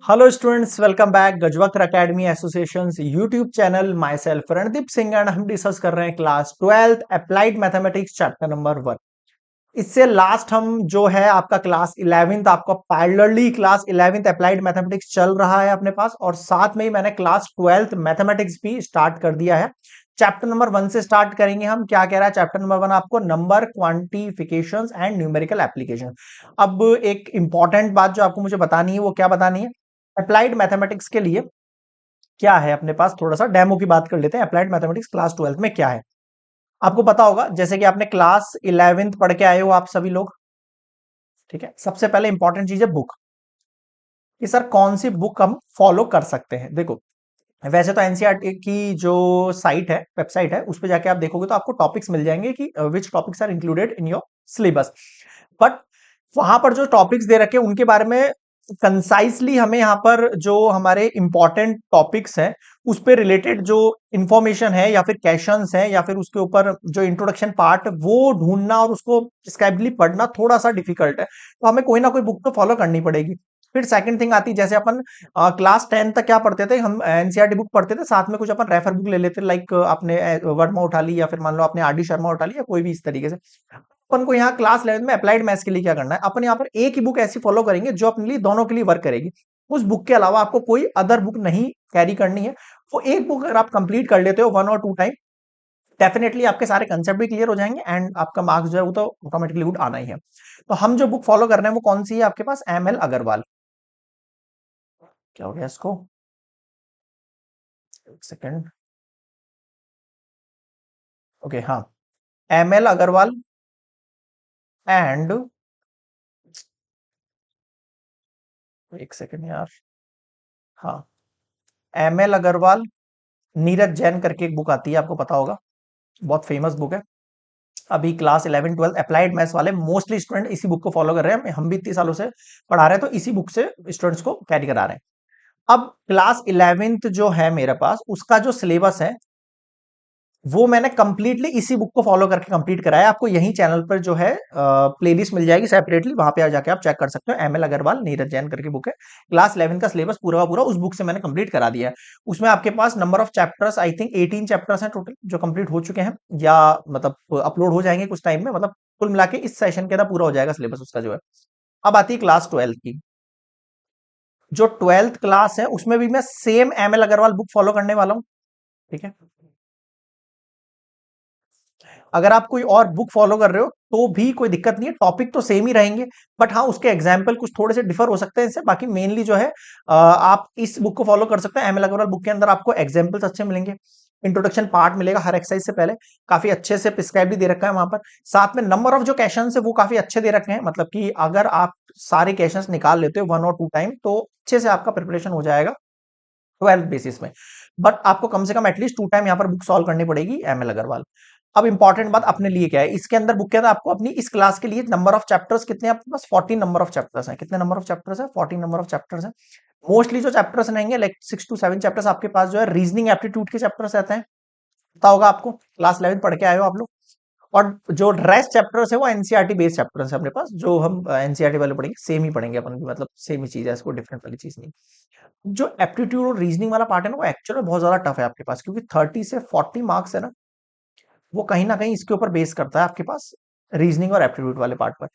Hello students, welcome back Gajavakra academy association YouTube channel. Myself Randeep Singh and हम discuss कर रहे हैं class 12th applied mathematics chapter number 1। इससे last हम जो है आपका क्लास 11th, आपका parallelly class 11th applied mathematics चल रहा है अपने पास, और साथ में ही मैंने क्लास 12th मैथमेटिक्स भी स्टार्ट कर दिया है। चैप्टर नंबर 1 से स्टार्ट करेंगे हम। क्या कह रहा है चैप्टर नंबर 1? आपको नंबर, क्वांटिफिकेशंस एंड न्यूमेरिकल एप्लीकेशन। अब एक इंपॉर्टेंट बात जो आपको मुझे बतानी है, वो क्या बतानी है? अप्लाइड मैथमेटिक्स के लिए क्या है अपने पास, थोड़ा सा डेमो की बात कर लेते हैं। अप्लाइड मैथमेटिक्स क्लास 12th में क्या है आपको पता होगा, जैसे कि आपने क्लास 11th पढ़ के आए हो आप सभी लोग। ठीक है, सबसे पहले इंपॉर्टेंट चीज है बुक, कि सर कौन सी बुक हम फॉलो कर सकते हैं। देखो, वैसे तो एनसीईआरटी की जो साइट है, वेबसाइट है, उस पर जाके आप देखोगे तो आपको टॉपिक्स मिल जाएंगे कि which topics are included in your syllabus. But वहां पर जो टॉपिक्स दे रखे हैं उनके बारे में कंसाइसली हमें यहाँ पर जो हमारे इंपॉर्टेंट टॉपिक्स हैं उस पे रिलेटेड जो इंफॉर्मेशन है या फिर क्वेश्चंस है या फिर उसके ऊपर जो इंट्रोडक्शन पार्ट, वो ढूंढना और उसको स्क्राइबली पढ़ना थोड़ा सा डिफिकल्ट है, तो हमें कोई ना कोई बुक तो फॉलो करनी पड़ेगी। फिर सेकंड थिंग आती है, जैसे अपन क्लास 10 तक क्या पढ़ते थे, हम एनसीईआरटी बुक पढ़ते थे, साथ में कुछ अपन रेफर बुक ले लेते, लाइक आपने वर्मा उठा ली या फिर मान लो आपने आर डी शर्मा उठा ली या कोई भी इस तरीके से। अपन को यहाँ क्लास 11 में अप्लाइड मैथ्स के लिए क्या करना है, अपन यहाँ पर एक ही बुक ऐसी फॉलो करेंगे जो अपने लिए दोनों के लिए वर्क करेगी। उस बुक के अलावा आपको कोई अदर बुक नहीं कैरी करनी है। वो एक बुक अगर आप कंप्लीट कर लेते हो 1 और 2 टाइम, डेफिनेटली आपके सारे कंसेप्ट भी क्लियर हो जाएंगे एंड आपका मार्क्स जो है वो तो ऑटोमेटिकली गुड आना ही है। तो हम जो बुक फॉलो कर रहे हैं वो कौन सी है आपके पास? M L Agarwal. क्या हो गया इसको? एक सेकेंड। ओके, हाँ, एम एल अग्रवाल एंड, एक सेकेंड यार, हाँ, एम एल अग्रवाल, नीरज जैन करके एक बुक आती है, आपको पता होगा, बहुत फेमस बुक है। अभी क्लास 11 12 अप्लाइड मैथ्स वाले मोस्टली स्टूडेंट इसी बुक को फॉलो कर रहे हैं, हम भी इतने सालों से पढ़ा रहे हैं, तो इसी बुक से स्टूडेंट्स को कैरी करा रहे हैं। अब क्लास 11th जो है मेरे पास, उसका जो सिलेबस है वो मैंने कंप्लीटली इसी बुक को फॉलो करके कंप्लीट कराया। आपको यही चैनल पर जो है प्लेलिस्ट मिल जाएगी सेपरेटली, वहां पे जाके आप चेक कर सकते हो। एम एल अग्रवाल, नीरज जैन करके बुक है। क्लास 11 का सिलेबस पूरा का पूरा उस बुक से मैंने कंप्लीट करा दिया है। उसमें आपके पास number of chapters I think 18 chapters हैं टोटल, जो कंप्लीट हो चुके हैं या मतलब अपलोड हो जाएंगे कुछ टाइम में, मतलब कुल मिला के इस सेशन के अंदर पूरा हो जाएगा सिलेबस उसका जो है। अब आती है क्लास 12 की। जो 12th क्लास है उसमें भी मैं same M L Agarwal book follow करने वाला हूँ। ठीक है, अगर आप कोई और बुक फॉलो कर रहे हो तो भी कोई दिक्कत नहीं है, टॉपिक तो सेम ही रहेंगे, बट हाँ उसके एग्जाम्पल कुछ थोड़े से डिफर हो सकते हैं इससे। बाकी मेनली जो है आप इस बुक को फॉलो कर सकते हैं। एम एल अग्रवाल बुक के अंदर आपको एग्जाम्पल्स अच्छे मिलेंगे, इंट्रोडक्शन पार्ट मिलेगा हर एक्सरसाइज से पहले, काफी अच्छे से प्रिस्क्राइब भी दे रखा है वहां पर। साथ में नंबर ऑफ जो क्वेश्चन है वो काफी अच्छे दे रखे हैं, मतलब कि अगर आप सारे क्वेश्चन निकाल लेते हो 1 और 2 टाइम तो अच्छे से आपका प्रिपरेशन हो जाएगा 12th बेसिस में। बट आपको कम से कम एटलीस्ट 2 टाइम यहाँ पर बुक सॉल्व करनी पड़ेगी एम एल अग्रवाल। अब इंपॉर्टेंट बात अपने लिए क्या है, इसके अंदर बुक के अंदर आपको अपनी इस क्लास के लिए नंबर ऑफ चैप्टर्स कितने हैं आपके पास? 14 नंबर ऑफ चैप्टर्स हैं। कितने नंबर ऑफ चैप्टर्स हैं? 14 नंबर ऑफ चैप्टर्स हैं। मोस्टली जो चैप्टर्स रहेंगे लाइक 6 to 7 चैप्टर्स आपके पास जो है रीजनिंग एप्टीट्यूड के चैप्टर्स रहते हैं, पता होगा आपको, क्लास 11 पढ़ के आए हो आप लोग। और जो रेस्ट चैप्टर्स है वो एनसीईआरटी बेस्ड चैप्टर्स है अपने पास, जो हम एनसीईआरटी वाले पढ़ेंगे, सेम ही पढ़ेंगे अपन भी, मतलब सेम ही चीज है, इसको डिफरेंट वाली चीज नहीं। जो एप्टीट्यूड और रीजनिंग वाला पार्ट है ना, वो एक्चुअली बहुत ज्यादा टफ है आपके पास, क्योंकि 30 से 40 मार्क्स है ना, वो कहीं ना कहीं इसके ऊपर बेस करता है आपके पास, रीजनिंग और एप्टीट्यूड वाले पार्ट पर।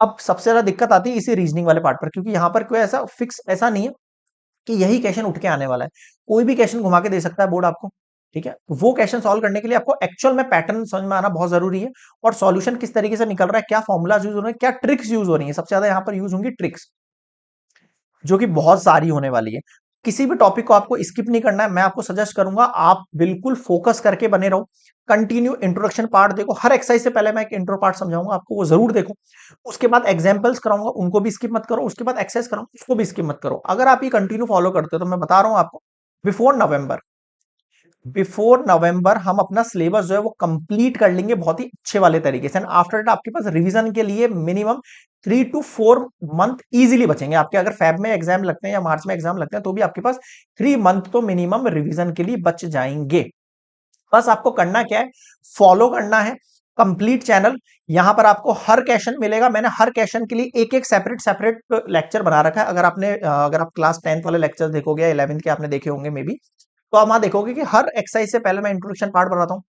अब सबसे ज्यादा दिक्कत आती है इसी रीजनिंग वाले पार्ट पर, क्योंकि यहाँ पर कोई ऐसा फिक्स ऐसा नहीं है कि यही क्वेश्चन उठ के आने वाला है। कोई भी क्वेश्चन घुमा के दे सकता है बोर्ड आपको। ठीक है, वो क्वेश्चन सॉल्व करने के लिए आपको एक्चुअल में पैटर्न समझ में आना बहुत जरूरी है, और सॉल्यूशन किस तरीके से निकल रहा है, क्या फॉर्मुलाज यूज हो रहे हैं, क्या ट्रिक्स यूज हो रही है, सबसे ज्यादा यहाँ पर यूज होंगी ट्रिक्स, जो कि बहुत सारी होने वाली है। किसी भी टॉपिक को आपको स्किप नहीं करना है, मैं आपको सजेस्ट करूंगा आप बिल्कुल फोकस करके बने रहो। कंटिन्यू इंट्रोडक्शन पार्ट देखो, हर एक्सरसाइज से पहले मैं एक इंट्रो पार्ट समझाऊंगा आपको, वो जरूर देखो। उसके बाद एग्जांपल्स कराऊंगा, उनको भी स्किप मत करो। उसके बाद एक्सरसाइज कराऊंगा, उसको भी स्किप मत करो। अगर आप ये कंटिन्यू फॉलो करते हो तो मैं बता रहा हूं आपको, बिफोर नवंबर, बिफोर नवंबर हम अपना सिलेबस जो है वो कंप्लीट कर लेंगे बहुत ही अच्छे वाले तरीके से। आफ्टर दैट आपके पास रिवीजन के लिए मिनिमम 3 to 4 मंथ इजीली बचेंगे आपके। अगर फेब में एग्जाम लगते हैं या मार्च में एग्जाम लगते हैं तो भी आपके पास 3 मंथ तो मिनिमम रिवीजन के लिए बच जाएंगे। बस आपको करना क्या है, फॉलो करना है। Complete channel. यहां पर आपको हर क्वेश्चन मिलेगा। मैंने हर क्वेश्चन के लिए एक एक सेपरेट सेपरेट लेक्चर बना रखा है। अगर आप क्लास 10th वाले लेक्चर देखोगे, 11th के आपने देखे होंगे मे बी, तो आप वहां देखोगे कि हर एक्सरसाइज से पहले मैं इंट्रोडक्शन पार्ट बनाता हूँ,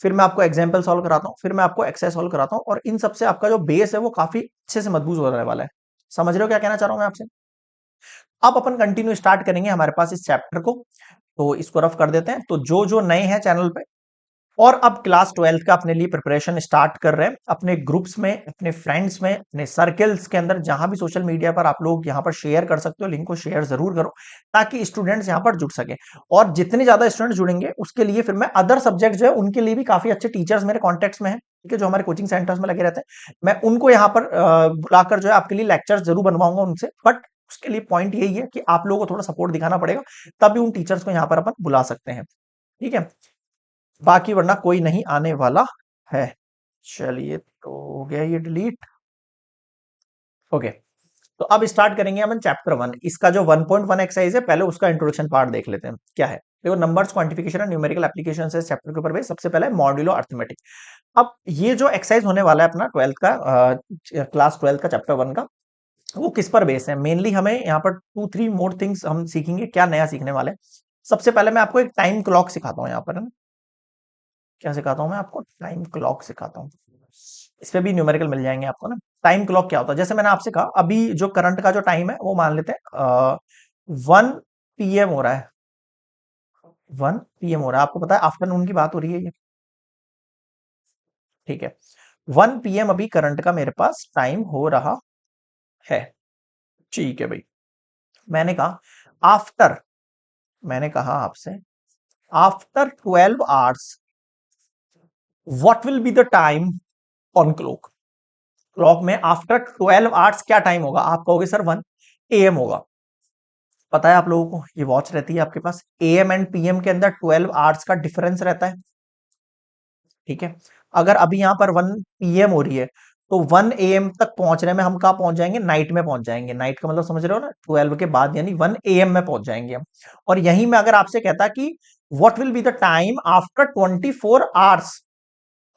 फिर मैं आपको एग्जाम्पल सॉल्व कराता हूँ, फिर मैं आपको एक्सरसाइज सॉल्व कराता हूँ, और इन सबसे आपका जो बेस है वो काफी अच्छे से मजबूत होने वाला है। समझ रहे हो क्या कहना चाह रहा हूं मैं आपसे? अब अपन कंटिन्यू स्टार्ट करेंगे हमारे पास इस चैप्टर को, तो इसको रफ कर देते हैं। तो जो जो नए हैं चैनल पे और अब क्लास 12th का अपने लिए प्रिपरेशन स्टार्ट कर रहे हैं, अपने ग्रुप्स में, अपने फ्रेंड्स में, अपने सर्कल्स के अंदर, जहां भी सोशल मीडिया पर आप लोग यहां पर शेयर कर सकते हो, लिंक को शेयर जरूर करो ताकि स्टूडेंट्स यहां पर जुड़ सके। और जितने ज्यादा स्टूडेंट जुड़ेंगे उसके लिए फिर मैं अदर सब्जेक्ट जो है उनके लिए भी काफी अच्छे टीचर्स मेरे कॉन्टेक्ट्स में हैं, ठीक है, जो हमारे कोचिंग सेंटर्स में लगे रहते हैं, मैं उनको यहाँ पर बुलाकर जो है आपके लिए लेक्चर्स जरूर बनवाऊंगा उनसे। बट उसके लिए पॉइंट यही है कि आप लोगों को थोड़ा सपोर्ट दिखाना पड़ेगा, तभी उन टीचर्स को यहाँ पर अपन बुला सकते हैं, ठीक है। बाकी वरना कोई नहीं आने वाला है। चलिए, तो हो गया ये डिलीट। ओके, तो अब स्टार्ट करेंगे अपन चैप्टर 1। इसका जो 1.1 एक्सरसाइज है, पहले उसका इंट्रोडक्शन पार्ट देख लेते हैं क्या है। देखो, numbers quantification and numerical application है चैप्टर के ऊपर बेस। सबसे पहले मॉड्यूलो अर्थमेटिक। अब ये जो एक्सरसाइज होने वाला है अपना 12th का, क्लास 12th का चैप्टर 1 का, वो किस पर बेस है? मेनली हमें यहाँ पर 2-3 मोर थिंग्स हम सीखेंगे। क्या नया सीखने वाले हैं? सबसे पहले मैं आपको एक टाइम क्लॉक सिखाता हूँ यहाँ पर, है ना। क्या सिखाता हूं मैं आपको? टाइम क्लॉक सिखाता हूँ। इस पे भी न्यूमेरिकल मिल जाएंगे आपको ना। टाइम क्लॉक क्या होता है? जैसे मैंने आपसे कहा, अभी जो करंट का जो टाइम है वो मान लेते हैं 1 PM हो रहा है। 1 PM हो रहा है, आपको पता है आफ्टरनून की बात हो रही है ये, ठीक है। 1 PM अभी करंट का मेरे पास टाइम हो रहा है, ठीक है भाई। मैंने कहा आफ्टर, मैंने कहा आपसे after 12 hours what will be the time on clock. Clock में आफ्टर 12 आवर्स क्या टाइम होगा? आप कहोगे सर 1 AM होगा। पता है आप लोगों को, ये वॉच रहती है आपके पास, AM एंड PM के अंदर 12 आवर्स का डिफरेंस रहता है, ठीक है। अगर अभी यहां पर 1 PM हो रही है, तो 1 AM तक पहुंचने में हम कहा पहुंच जाएंगे? नाइट में पहुंच जाएंगे। नाइट का मतलब समझ रहे हो ना, 12 के बाद यानी 1 AM में पहुंच जाएंगे हम। और यहीं में अगर आपसे कहता कि what will be the time after 24 hours,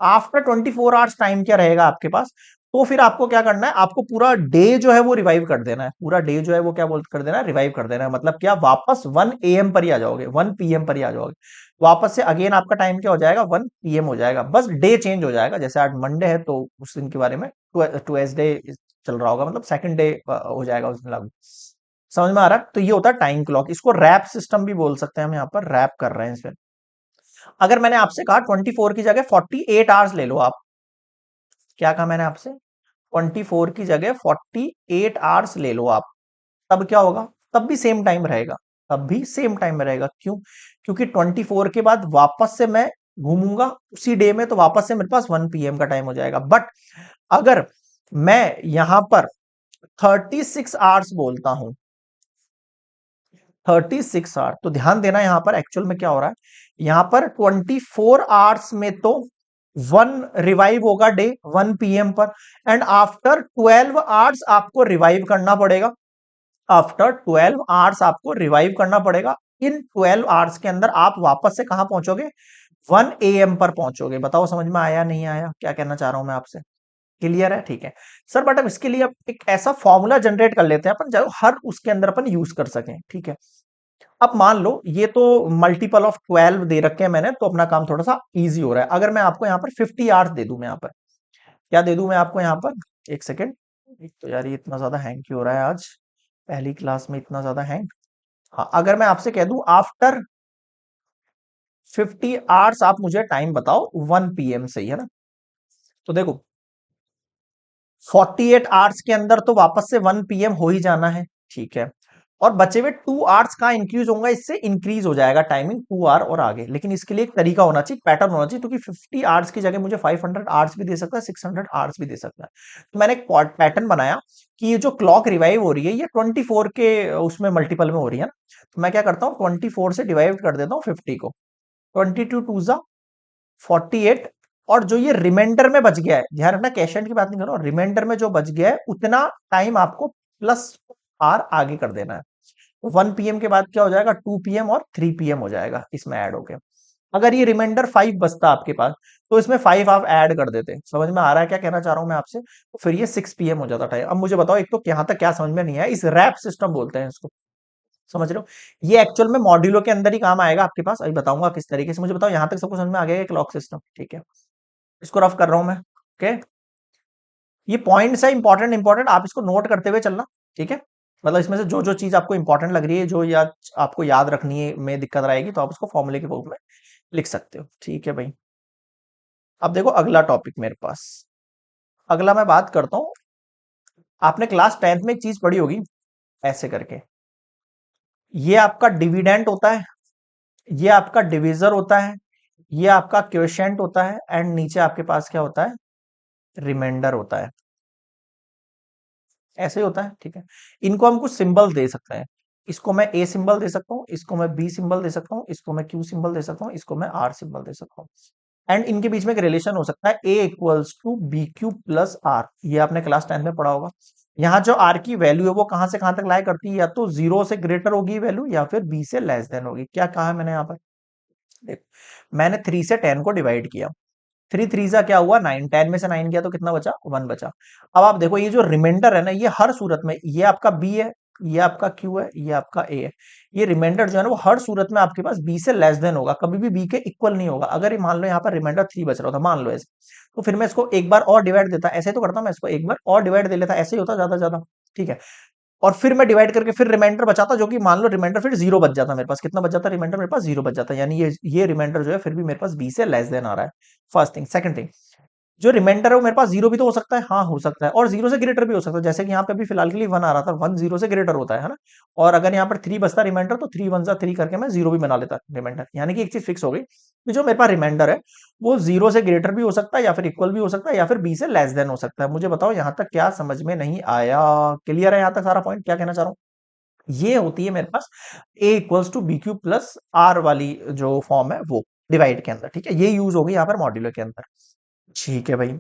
after 24 hours time क्या रहेगा आपके पास, तो फिर आपको क्या करना है? आपको पूरा डे जो है वो रिवाइव कर देना है। पूरा डे जो है वो क्या बोल कर देना है? रिवाइव कर देना है। मतलब क्या? वापस 1 AM पर ही आ जाओगे, 1 PM पर ही आ जाओगे। वापस से अगेन आपका टाइम क्या हो जाएगा? 1 PM हो जाएगा। बस डे चेंज हो जाएगा। जैसे आज मंडे है तो उस दिन के बारे में ट्यूसडे चल रहा होगा, मतलब सेकंड डे हो जाएगा उस दिन लागू। समझ में आ रहा है? तो ये होता है टाइम क्लॉक। इसको रैप सिस्टम भी बोल सकते हैं, हम यहाँ पर रैप कर रहे हैं इसमें। अगर मैंने आपसे कहा 24 की जगह 48 आवर्स ले लो आप, क्या कहा मैंने आपसे? 24 की जगह 48 आवर्स ले लो आप, तब क्या होगा? तब भी सेम टाइम रहेगा। तब भी सेम टाइम में रहेगा। क्यों? क्योंकि 24 के बाद वापस से मैं घूमूंगा उसी डे में, तो वापस से मेरे पास 1 PM का टाइम हो जाएगा। बट अगर मैं यहां पर 36 आवर्स बोलता हूं, 36 आवर्स, तो ध्यान देना यहां पर एक्चुअल में क्या हो रहा है। यहां पर 24 आवर्स में तो 1 रिवाइव होगा डे 1 PM पर, एंड आफ्टर 12 आवर्स आपको रिवाइव करना पड़ेगा। आफ्टर 12 आवर्स आपको रिवाइव करना पड़ेगा। इन 12 आवर्स के अंदर आप वापस से कहां पहुंचोगे? 1 AM पर पहुंचोगे। बताओ समझ में आया नहीं आया? क्या कहना चाह रहा हूं मैं आपसे? क्लियर है? ठीक है सर। बट अब इसके लिए अब एक ऐसा फॉर्मूला जनरेट कर लेते हैं अपन, जो हर उसके अंदर अपन यूज कर सकें, ठीक है। अब मान लो ये तो मल्टीपल ऑफ 12 दे रखे हैं मैंने, तो अपना काम थोड़ा सा इजी हो रहा है। अगर मैं आपको यहाँ पर 50 आवर्स दे दूं, मैं यहाँ पर क्या दे दूं मैं आपको यहाँ पर? एक सेकेंड। एक तो यार ये इतना ज्यादा हैंग क्यों हो रहा है आज, पहली क्लास में इतना ज्यादा हैंग। हाँ, अगर मैं आपसे कह दूं आफ्टर 50 आवर्स आप मुझे टाइम बताओ 1 PM से ही, है ना। तो देखो 48 आवर्स के अंदर तो वापस से 1 PM हो ही जाना है, ठीक है। और बचे हुए 2 आवर्स का इंक्रीज होगा, इससे इंक्रीज हो जाएगा टाइमिंग 2 आवर और आगे। लेकिन इसके लिए एक तरीका होना चाहिए, पैटर्न होना चाहिए, क्योंकि 50 आवर्स की जगह मुझे 500 आवर्स भी दे सकता है, 600 आवर्स भी दे सकता है। तो मैंने एक पैटर्न बनाया कि ये जो क्लॉक रिवाइव हो रही है ये 24 के उसमें मल्टीपल में हो रही है ना। तो मैं क्या करता हूँ, 24 से डिवाइड कर देता हूँ 50 को। 22 2 जा 48, और जो ये रिमाइंडर में बच गया है, ध्यान रखना क्वेश्चन की बात नहीं कर रहा हूं, रिमाइंडर में जो बच गया है उतना टाइम आपको प्लस आर आगे कर देना है। 1 PM के बाद क्या हो जाएगा? 2 PM और 3 PM हो जाएगा इसमें ऐड होके। अगर ये रिमाइंडर 5 बचता आपके पास, तो इसमें 5 आप ऐड कर देते। समझ में आ रहा है क्या कहना चाह रहा हूं मैं आपसे? तो फिर ये 6 PM हो जाता टाइम। अब मुझे बताओ, एक तो यहाँ तक क्या समझ में नहीं आया, इस रैप सिस्टम बोलते हैं इसको, समझ रहे हो? ये एक्चुअल में मॉड्यूलो के अंदर ही काम आएगा आपके पास, अभी बताऊंगा किस तरीके से। मुझे बताओ यहाँ तक सबको समझ में आ गया, क्लॉक सिस्टम, ठीक है? इसको रफ कर रहा हूं मैं, ओके? ये पॉइंट्स है इंपॉर्टेंट इंपॉर्टेंट, आप इसको नोट करते हुए चलना, ठीक है? मतलब इसमें से जो जो चीज आपको इंपॉर्टेंट लग रही है, जो याद आपको याद रखनी है में दिक्कत आएगी, तो आप उसको फॉर्मूले के रूप में लिख सकते हो, ठीक है भाई? अब देखो अगला टॉपिक मेरे पास, अगला मैं बात करता हूँ। आपने क्लास 10th में एक चीज पढ़ी होगी, ऐसे करके, ये आपका डिविडेंट होता है, ये आपका डिविजर होता है, ये आपका क्वोशिएंट होता है, एंड नीचे आपके पास क्या होता है? रिमाइंडर होता है। ऐसे ही होता है, ठीक है? इनको हम कुछ सिंबल दे सकते हैं। इसको मैं ए सिंबल दे सकता हूँ, इसको मैं बी सिंबल दे सकता हूँ, इसको मैं क्यू सिंबल दे सकता हूँ, इसको मैं आर सिंबल दे सकता हूँ। एंड इनके बीच में एक रिलेशन हो सकता है, A equals to B Q plus R. ये आपने क्लास 10 में पढ़ा होगा। यहाँ जो आर की वैल्यू है वो कहां से कहां तक लाई करती है? या तो 0 से ग्रेटर होगी वैल्यू, या फिर बी से लेस देन होगी। क्या कहा है मैंने यहाँ पर? देखो, मैंने 3 से 10 को डिवाइड किया, 3 3 सा क्या हुआ? 9, 10 में से 9 गया तो कितना बचा? 1 बचा। अब आप देखो, ये जो रिमाइंडर है ना, ये हर सूरत में, ये आपका बी है, ये आपका क्यू है, ये आपका ए है। ये रिमाइंडर जो है ना, वो हर सूरत में आपके पास बी से लेस देन होगा, कभी भी बी के इक्वल नहीं होगा। अगर ये मान लो यहाँ पर रिमाइंडर 3 बच रहा होता, मान लो ऐसे, तो फिर मैं इसको एक बार और डिवाइड देता, ऐसे तो करता मैं इसको एक बार और डिवाइड दे लेता, ऐसे ही होता ज्यादा ज्यादा, ठीक है? और फिर मैं डिवाइड करके फिर रिमाइंडर बचाता, जो कि मान लो रिमाइंडर फिर 0 बच जाता मेरे पास। कितना बच जाता रिमाइंडर मेरे पास? 0 बच जाता। यानी ये रिमाइंडर जो है फिर भी मेरे पास बी से लेस देन आ रहा है। First thing. सेकंड थिंग, जो रिमाइंडर है वो मेरे पास 0 भी तो हो सकता है, हाँ हो सकता है, और 0 से ग्रेटर भी हो सकता है। जैसे कि यहाँ पे अभी फिलहाल के लिए 1 आ रहा था, 1 0 से ग्रेटर होता है ना? और अगर यहाँ पर 3 बचता रिमाइंडर, तो 3 1 3 करके मैं 0 भी बना लेता रिमाइंडर। यानी कि एक चीज फिक्स हो गई कि जो मेरे पास रिमाइंडर है वो 0 से ग्रेटर भी हो सकता है, या फिर इक्वल भी हो सकता है, या फिर बी से लेस देन हो सकता है। मुझे बताओ यहाँ तक क्या समझ में नहीं आया? क्लियर है यहाँ तक सारा पॉइंट? क्या कहना चाह रहा हूँ? ये होती है मेरे पास A equals to B Q plus R वाली जो फॉर्म है, वो डिवाइड के अंदर, ठीक है? ये यूज होगी यहाँ पर मॉड्यूलर के अंदर, ठीक है भाई?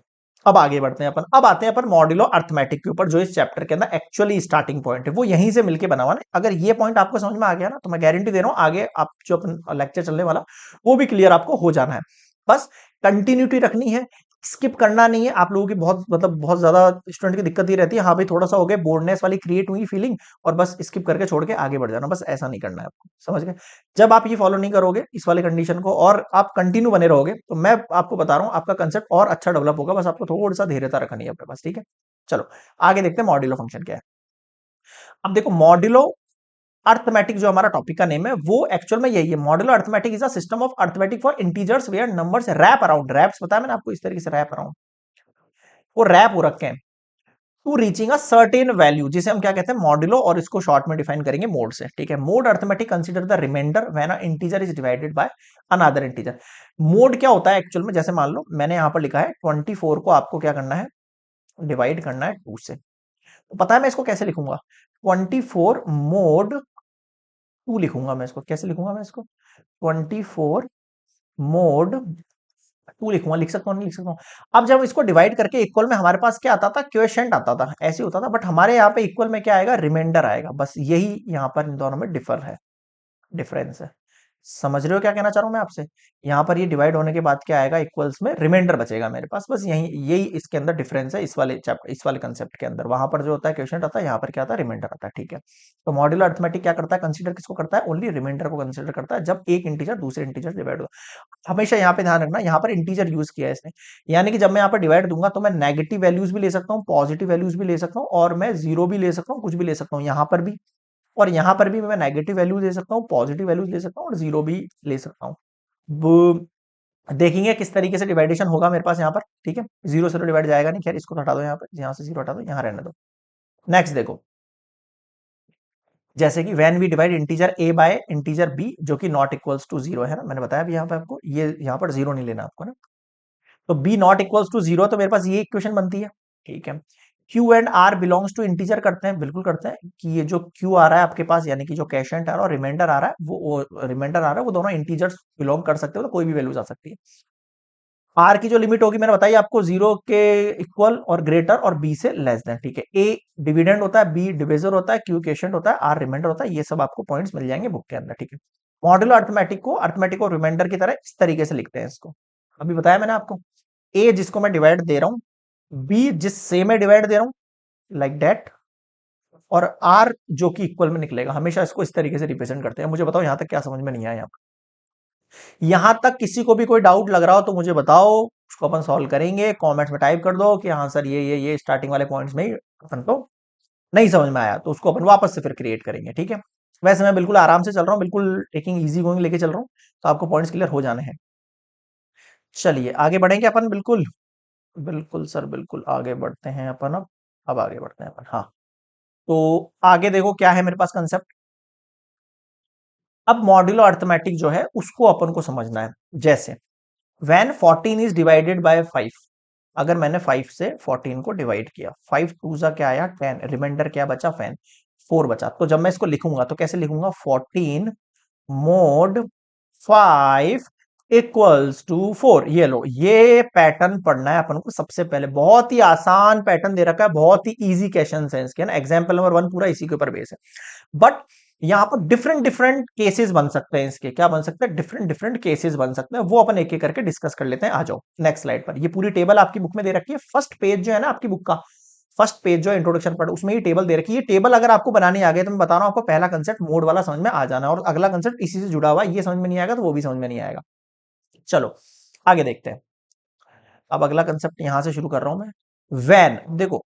अब आगे बढ़ते हैं अपन, अब आते हैं अपन मॉड्यूलो अर्थमेटिक के ऊपर, जो इस चैप्टर के अंदर एक्चुअली स्टार्टिंग पॉइंट है, वो यहीं से मिलके बना हुआ ना। अगर ये पॉइंट आपको समझ में आ गया ना, तो मैं गारंटी दे रहा हूं आगे आप जो अपन लेक्चर चलने वाला, वो भी क्लियर आपको हो जाना है। बस कंटिन्यूटी रखनी है, स्किप करना नहीं है। आप लोगों की बहुत मतलब बहुत ज्यादा स्टूडेंट की दिक्कत ये रहती है, हाँ भाई थोड़ा सा हो गया, बोर्डनेस वाली क्रिएट हुई फीलिंग, और बस स्किप करके छोड़ के आगे बढ़ जाना। बस ऐसा नहीं करना है आपको, समझ गए? जब आप ये फॉलो नहीं करोगे इस वाले कंडीशन को, और आप कंटिन्यू बने रहोगे, तो मैं आपको बता रहा हूं आपका कंसेप्ट और अच्छा डेवलप होगा। बस आपको थोड़ा सा धैर्यता रखनी है अपने पास, ठीक है? चलो आगे देखते हैं मॉड्यूलो फंक्शन क्या है। अब देखो, मॉड्यूलो अर्थमेटिक जो हमारा टॉपिक का नेम है, वो एक्चुअल में यही है। Modulo arithmetic is a system of arithmetic for integers where numbers wrap around, wraps बताया मैंने आपको, इस तरीके से रैप अराउंड, वो रैप हो रखे हैं to reaching a certain value, जिसे हम क्या कहते हैं? मॉड्यूलो, और इसको शॉर्ट में डिफाइन करेंगे मोड से, ठीक है? Mod arithmetic consider the remainder when a integer is divided by another integer. Mod क्या होता है एक्चुअल में? जैसे मान लो मैंने यहां पर लिखा है 24 को आपको क्या करना है? डिवाइड करना है 2 से। तो पता है मैं इसको कैसे लिखूंगा? 24 मोड 2 लिखूंगा मैं इसको। कैसे लिखूंगा मैं इसको? 24 मोड 2 लिखूंगा। लिख सकता हूँ नहीं लिख सकता हूँ? अब जब इसको डिवाइड करके इक्वल में हमारे पास क्या आता था? क्वोशिएंट आता था, ऐसे होता था। बट हमारे यहाँ पे इक्वल में क्या आएगा? रिमाइंडर आएगा। बस यही यहाँ पर इन दोनों में डिफरेंस है। समझ रहे हो क्या कहना चाह रहा हूं मैं आपसे? यहाँ पर ये डिवाइड होने के बाद क्या आएगा? इक्वल्स में रिमाइंडर बचेगा मेरे पास। बस यही यही इसके अंदर डिफरेंस है, इस वाले चैप्टर इस वाले कंसेप्ट के अंदर। वहां पर जो होता है क्वेश्चन आता है, यहाँ पर क्या आता है? रिमाइंडर आता है, ठीक है? तो मॉड्यूलर अर्थमेटिक क्या करता है? कंसीडर किसको करता है? ओनली रिमाइंडर को कंसीडर करता है, जब एक इंटीजर दूसरे इंटीजर से डिवाइड हो। हमेशा यहाँ पे ध्यान रखना, यहाँ पर इंटीजर यूज किया है इसने, यानी कि जब मैं यहाँ पर डिवाइड दूंगा तो मैं नेगेटिव वैल्यूज भी ले सकता हूँ, पॉजिटिव वैल्यूज भी ले सकता हूँ, और मैं जीरो भी ले सकता हूँ, कुछ भी ले सकता हूँ यहाँ पर भी। और यहां पर भी मैं नेगेटिव वैल्यूज ले सकता हूँ, पॉजिटिव वैल्यूज ले सकता हूँ, और जीरो भी ले सकता हूँ। वो देखेंगे किस तरीके से डिवाइडेशन होगा मेरे पास यहाँ पर, ठीक है? जीरो से तो डिवाइड जाएगा नहीं, खैर इसको तो हटा दो, यहाँ पर यहाँ से जीरो हटा दो, यहाँ रहने दो। नेक्स्ट देखो, जैसे कि when we divide integer A by integer B, जो कि नॉट इक्वल्स टू जीरो है ना, मैंने बताया अभी यहाँ पे आपको, ये यहाँ पर जीरो नहीं लेना आपको ना। तो B not equals to zero, तो मेरे पास ये इक्वेशन बनती है, ठीक है? Q and R belongs to integer करते हैं, बिल्कुल करते हैं, कि ये जो क्यू आ रहा है आपके पास, यानी कि जो कैशेंट आ रहा है और रिमाइंडर आ रहा है, वो रिमाइंडर आ रहा है, वो दोनों इंटीजर्स बिलोंग कर सकते हो, तो कोई भी वैल्यूज आ सकती है। आर की जो लिमिट होगी मैंने बताई आपको, जीरो के इक्वल और ग्रेटर, और बी से लेस देन, ठीक है? ए डिविडेंड होता है, बी डिविजर होता है, क्यू क्वोशिएंट होता है, आर रिमाइंडर होता है। ये सब आपको पॉइंट्स मिल जाएंगे बुक के अंदर, ठीक है? मॉड्यूलो अर्थमेटिक को रिमाइंडर की तरह इस तरीके से लिखते हैं इसको। अभी बताया मैंने आपको, ए जिसको मैं डिवाइड दे रहा हूं, बी जिससे मैं डिवाइड दे रहा हूं लाइक दैट, और आर जो कि इक्वल में निकलेगा, हमेशा इसको इस तरीके से रिप्रेजेंट करते हैं। मुझे बताओ यहां तक क्या समझ में नहीं आया? यहां तक किसी को भी कोई डाउट लग रहा हो तो मुझे बताओ, उसको अपन सॉल्व करेंगे। कमेंट्स में टाइप कर दो कि हाँ सर ये स्टार्टिंग वाले पॉइंट्स में ही अपन को नहीं समझ में आया, तो उसको अपन वापस से फिर क्रिएट करेंगे, ठीक है। वैसे मैं बिल्कुल आराम से चल रहा हूँ, बिल्कुल टेकिंग इजी गोइंग लेके चल रहा हूँ, तो आपको पॉइंट्स क्लियर हो जाने हैं। चलिए आगे बढ़ेंगे अपन, बिल्कुल बिल्कुल सर, बिल्कुल आगे बढ़ते हैं अपन। अब आगे बढ़ते हैं अपन, हाँ। तो आगे देखो क्या है मेरे पास कंसेप्ट। अब मॉड्यूलो अर्थमेटिक जो है उसको अपन को समझना है। जैसे व्हेन 14 इज डिवाइडेड बाय 5, अगर मैंने 5 से 14 को डिवाइड किया, 5 टू जा क्या आया 10, रिमाइंडर क्या बचा 4 बचा। तो जब मैं इसको लिखूंगा तो कैसे लिखूंगा, 14 मोड 5 इक्वल्स टू 4। ये लो, ये पैटर्न पढ़ना है अपन को सबसे पहले। बहुत ही आसान पैटर्न दे रखा है, बहुत ही इजी क्वेश्चन है इसके ना। एग्जाम्पल नंबर 1 पूरा इसी के ऊपर बेस है। बट यहां पर डिफरेंट डिफरेंट केसेस बन सकते हैं इसके। क्या बन सकते हैं? डिफरेंट डिफरेंट केसेस बन सकते हैं, वो अपन एक एक करके डिस्कस कर लेते हैं। आ जाओ नेक्स्ट स्लाइड पर। ये पूरी टेबल आपकी बुक में दे रखी है। फर्स्ट पेज जो है ना आपकी बुक का, फर्स्ट पेज जो इंट्रोडक्शन पर, उसमें ये टेबल दे रखी है। ये टेबल अगर आपको बनानी आ गई तो मैं बता रहा हूं आपको, पहला कंसेप्ट मोड वाला समझ में आ जाना, और अगला कंसेप्ट इसी से जुड़ा हुआ है, ये समझ में नहीं आएगा तो वो भी समझ में नहीं आएगा। चलो आगे देखते हैं। अब अगला कंसेप्ट यहां से शुरू कर रहा हूं मैं। वैन, देखो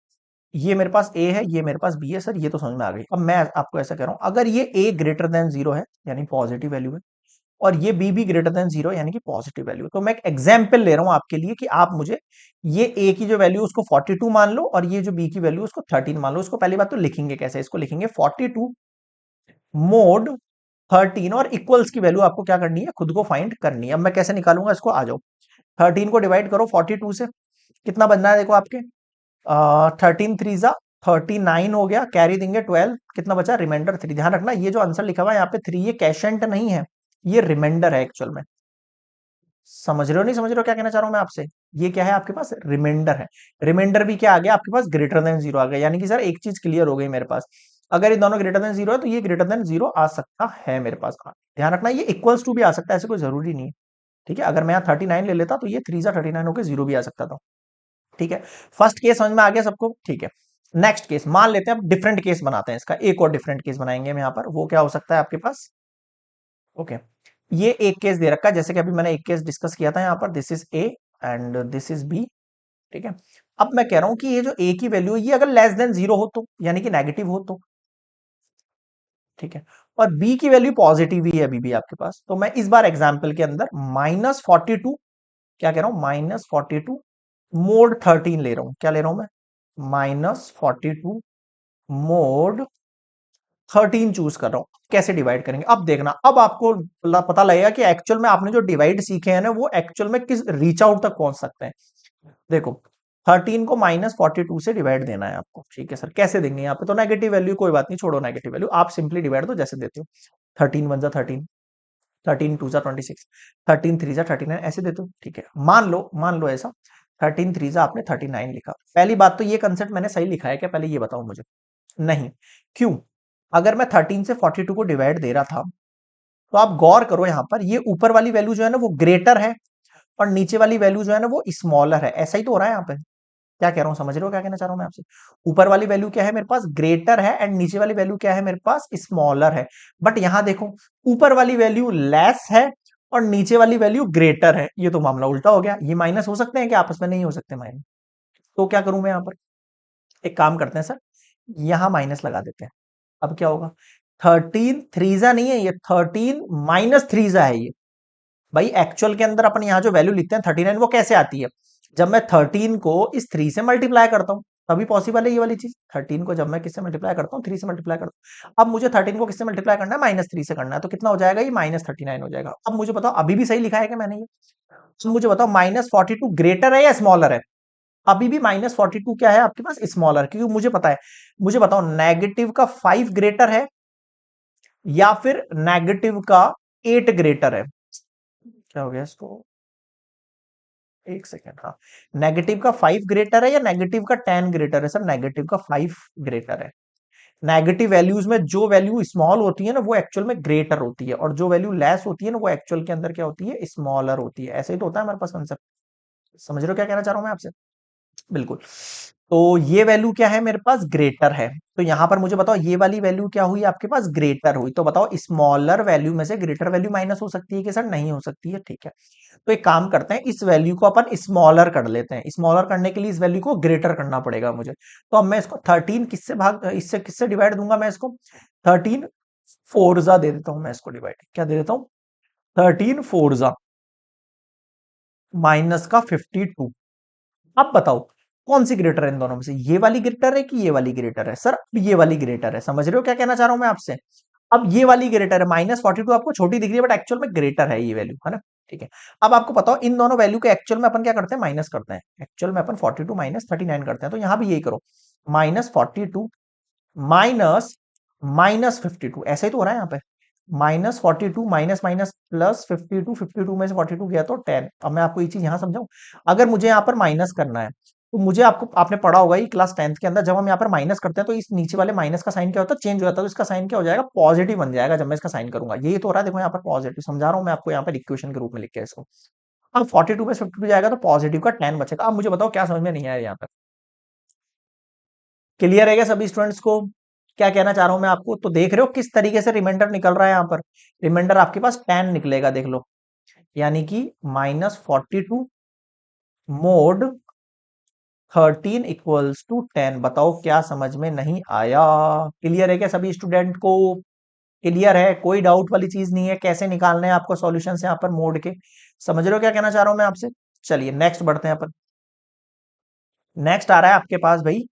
ये मेरे पास ए है, ये मेरे पास बी है, सर ये तो समझ में आ गई। अब मैं आपको ऐसा कह रहा हूं, अगर ये ए ग्रेटर देन जीरो है यानी पॉजिटिव वैल्यू है, और ये बी भी ग्रेटर देन जीरो यानी कि पॉजिटिव वैल्यू है, तो मैं एक एग्जाम्पल ले रहा हूं आपके लिए कि आप मुझे ये ए की जो वैल्यू उसको 42 मान लो, और ये जो बी की वैल्यू उसको 13 मान लो। इसको पहली बात तो लिखेंगे कैसे, इसको लिखेंगे 42 मोड 13, और इक्वल्स की वैल्यू आपको क्या करनी है, खुद को फाइंड करनी है। अब मैं कैसे निकालूंगा इसको, आ जाओ। 13 को डिवाइड करो 42 से, कितना बनना है देखो आपके, 13 थ्री जा 39 हो गया, कैरी देंगे 12, कितना बचा रिमाइंडर 3। ध्यान रखना ये जो आंसर लिखा हुआ है यहाँ पे 3, ये कैशेंट नहीं है, ये रिमाइंडर है एक्चुअल में। समझ रहे हो नहीं समझ रहे हो क्या कहना चाह रहा हूं मैं आपसे? ये क्या है आपके पास, रिमाइंडर है। रिमाइंडर भी क्या आ गया आपके पास, ग्रेटर देन जीरो आ गया। यानी कि सर एक चीज क्लियर हो गई मेरे पास, अगर ये दोनों ग्रेटर देन जीरो है तो ये ग्रेटर देन जीरो आ सकता है मेरे पास। ध्यान रखना ये इक्वल्स टू भी आ सकता है, ऐसे कोई जरूरी नहीं है, ठीक है। अगर मैं यहाँ 39 ले लेता तो ये 3 जा 39 होकर जीरो भी आ सकता था, ठीक है। फर्स्ट केस समझ में आ गया सबको, ठीक है। नेक्स्ट केस मान लेते हैं, अब डिफरेंट केस बनाते हैं इसका, एक और डिफरेंट केस बनाएंगे हम यहाँ पर। वो क्या हो सकता है आपके पास, ओके। ये एक केस दे रखा है, जैसे कि अभी मैंने एक केस डिस्कस किया था यहाँ पर, this is A and this is B, ठीक है। अब मैं कह रहा हूं कि ये जो ए की वैल्यू है ये अगर लेस देन जीरो हो तो, यानी कि नेगेटिव हो तो, ठीक है। और बी की वैल्यू पॉजिटिव ही है अभी भी आपके पास, तो मैं इस बार एग्जाम्पल के अंदर -42, क्या कह रहा हूं, -42 मोड 13 ले रहा हूं। क्या ले रहा हूं मैं, -42 मोड 13 चूज कर रहा हूं। कैसे डिवाइड करेंगे अब देखना, अब आपको पता लगेगा कि एक्चुअल में आपने जो डिवाइड सीखे हैं ना वो एक्चुअल में किस रीच आउट तक पहुंच सकते हैं। देखो 13 को -42 से डिवाइड देना है आपको, ठीक है सर। कैसे देंगे यहाँ पे, तो नेगेटिव वैल्यू कोई बात नहीं, छोड़ो नेगेटिव वैल्यू, आप सिंपली डिवाइड दो जैसे देते हो। 13 वन जा 13, 13 टू जा 26, 13 थ्री जा 39, ऐसे देते हो, ठीक है। मान लो ऐसा 13 थ्री जा आपने 39 लिखा। पहली बात तो ये कंसेप्ट मैंने सही लिखा है क्या, पहले ये बताओ मुझे। नहीं, क्यों? अगर मैं 13 से 42 को डिवाइड दे रहा था, तो आप गौर करो यहां पर, ये ऊपर वाली वैल्यू जो है ना वो ग्रेटर है, और नीचे वाली वैल्यू जो है ना वो स्मॉलर है। ऐसा ही तो हो रहा है यहाँ पे। क्या कह रहा हूं, समझ रहे हो क्या कहना चाह रहा हूं मैं आपसे? ऊपर वाली वैल्यू क्या है मेरे पास, ग्रेटर है, एंड नीचे वाली वैल्यू क्या है मेरे पास, स्मॉलर है। बट यहां देखो, ऊपर वाली वैल्यू लेस है और नीचे वाली वैल्यू ग्रेटर है, ये तो मामला उल्टा हो गया। ये माइनस हो सकते हैं कि आपस में नहीं हो सकते माइनस? तो क्या करूं मैं यहां पर, एक काम करते हैं सर, यहां माइनस लगा देते हैं। अब क्या होगा, 13 थ्रीजा नहीं है ये, 13 -3 है ये। भाई एक्चुअल के अंदर अपन यहाँ जो वैल्यू लिखते हैं 39, वो कैसे आती है, जब मैं 13 को इस 3 से मल्टीप्लाई करता हूँ तभी पॉसिबल है ये वाली चीज। 13 को जब मैं किससे मल्टीप्लाई करता हूँ, 3 से मल्टीप्लाई करता हूँ। अब मुझे 13 को किससे मल्टीप्लाई करना है, -3 से करना है, तो कितना हो जाएगा ये, -39 हो जाएगा। अब मुझे बताओ अभी भी सही लिखा है क्या मैंने ये? तो मुझे बताओ -42 ग्रेटर है या स्मॉलर है? अभी भी -42 क्या है आपके पास, स्मॉलर, क्योंकि मुझे पता है। मुझे बताओ नेगेटिव का 5 ग्रेटर है या फिर नेगेटिव का 8 ग्रेटर है? क्या हो गया इसको, एक सेकेंड, हाँ। नेगेटिव का 5 ग्रेटर है या नेगेटिव का 10 ग्रेटर है? सर नेगेटिव का 5 ग्रेटर है। नेगेटिव वैल्यूज में जो वैल्यू स्मॉल होती है ना वो एक्चुअल में ग्रेटर होती है, और जो वैल्यू लेस होती है ना वो एक्चुअल के अंदर क्या होती है, स्मॉलर होती है। ऐसे ही तो होता है हमारे पास कंसेप्ट। समझ रहे हो क्या कहना चाह रहा हूं मैं आपसे? बिल्कुल। तो ये वैल्यू क्या है मेरे पास, ग्रेटर है। तो यहां पर मुझे बताओ ये वाली वैल्यू क्या हुई आपके पास, ग्रेटर हुई। तो बताओ स्मॉलर वैल्यू में से ग्रेटर वैल्यू माइनस हो सकती है कि सर नहीं हो सकती है? ठीक है, तो एक काम करते हैं, इस वैल्यू को अपन स्मॉलर कर लेते हैं। स्मॉलर करने के लिए इस वैल्यू को ग्रेटर करना पड़ेगा मुझे। तो अब मैं इसको 13 किससे भाग, इससे किससे डिवाइड दूंगा मैं इसको, 13 फोरजा दे देता हूं मैं इसको डिवाइड, क्या दे देता हूं, 13 फोरजा माइनस का 52। अब बताओ कौन सी ग्रेटर है इन दोनों में से, ये वाली ग्रेटर है कि ये वाली ग्रेटर है? सर अब ये वाली ग्रेटर है। समझ रहे हो क्या कहना चाह रहा हूं मैं आपसे? अब ये वाली ग्रेटर है, -42 आपको छोटी दिख रही है बट एक्चुअल में ग्रेटर है ये वैल्यू, है ना? ठीक है। अब आपको बताओ इन दोनों वैल्यू के एक्चुअल में अपन क्या करते हैं, माइनस करते हैं। एक्चुअल में अपन 42 माइनस 39 करते हैं, तो यहां भी यही करो, -42 माइनस -52, ऐसा ही तो हो रहा है यहाँ पे। -42 माइनस माइनस प्लस 52, 52 में से 42 गया तो 10। अब मैं आपको ये चीज यहां समझाऊं, अगर मुझे यहाँ पर माइनस करना है तो मुझे, आपको आपने पढ़ा होगा ये क्लास 10th के अंदर, जब हम यहाँ पर माइनस करते हैं तो इस नीचे वाले माइनस का साइन क्या होता है, चेंज हो जाता है। तो इसका साइन क्या हो जाएगा, पॉजिटिव बन जाएगा जब मैं इसका साइन करूंगा। यही तो हो रहा है, देखो यहाँ पर पॉजिटिव समझा रहा हूँ मैं आपको, यहाँ पर इक्वेशन के रूप में लिख के इसको। अब 42 में 52 जाएगा तो पॉजिटिव का 10 बचेगा। अब मुझे बताओ क्या समझ में नहीं आया यहाँ पर? क्लियर है क्या सभी स्टूडेंट्स को? क्या कहना चाह रहा हूं मैं आपको? तो देख रहे हो किस तरीके से रिमाइंडर निकल रहा है यहाँ पर, रिमाइंडर आपके पास 10 निकलेगा, देख लो। यानी कि -42 मोड 13 इक्वल्स टू 10। बताओ क्या समझ में नहीं आया? क्लियर है क्या सभी स्टूडेंट को? क्लियर है, कोई डाउट वाली चीज नहीं है? कैसे निकालने हैं आपको सॉल्यूशन यहाँ पर मोड के? समझ रहे हो क्या कहना चाह रहा हूं मैं आपसे? चलिए नेक्स्ट बढ़ते हैं अपन। नेक्स्ट आ रहा है आपके पास भाई,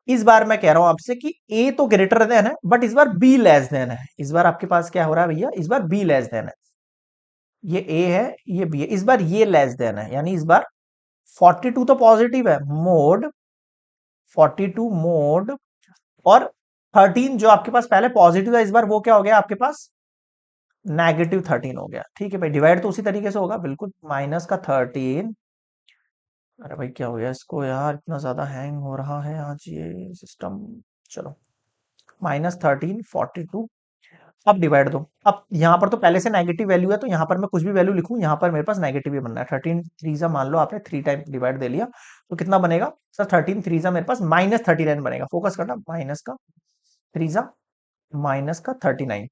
इस बार मैं कह रहा हूं आपसे कि ए तो ग्रेटर देन है बट इस बार बी लेस देन है। इस बार आपके पास क्या हो रहा है भैया, इस बार बी लेस देन है। ये ए है, ये बी है, इस बार ये लेस देन है। यानी इस बार 42 तो पॉजिटिव है, मोड 42 मोड, और 13 जो आपके पास पहले पॉजिटिव है इस बार वो क्या हो गया आपके पास, -13 हो गया। ठीक है भाई, डिवाइड तो उसी तरीके से होगा बिल्कुल, माइनस का 13। अरे भाई क्या हो गया इसको यार, इतना ज्यादा हैंग हो रहा है आज ये सिस्टम। चलो, -13 42, अब डिवाइड दो। अब यहाँ पर तो पहले से नेगेटिव वैल्यू है, तो यहाँ पर मैं कुछ भी वैल्यू लिखूं यहाँ पर मेरे पास नेगेटिव ही बनना है। 13 3 मान लो आपने 3 टाइम डिवाइड दे लिया, तो कितना बनेगा सर, 13 3 मेरे पास -39 बनेगा। फोकस करना, माइनस का 3 माइनस का 39।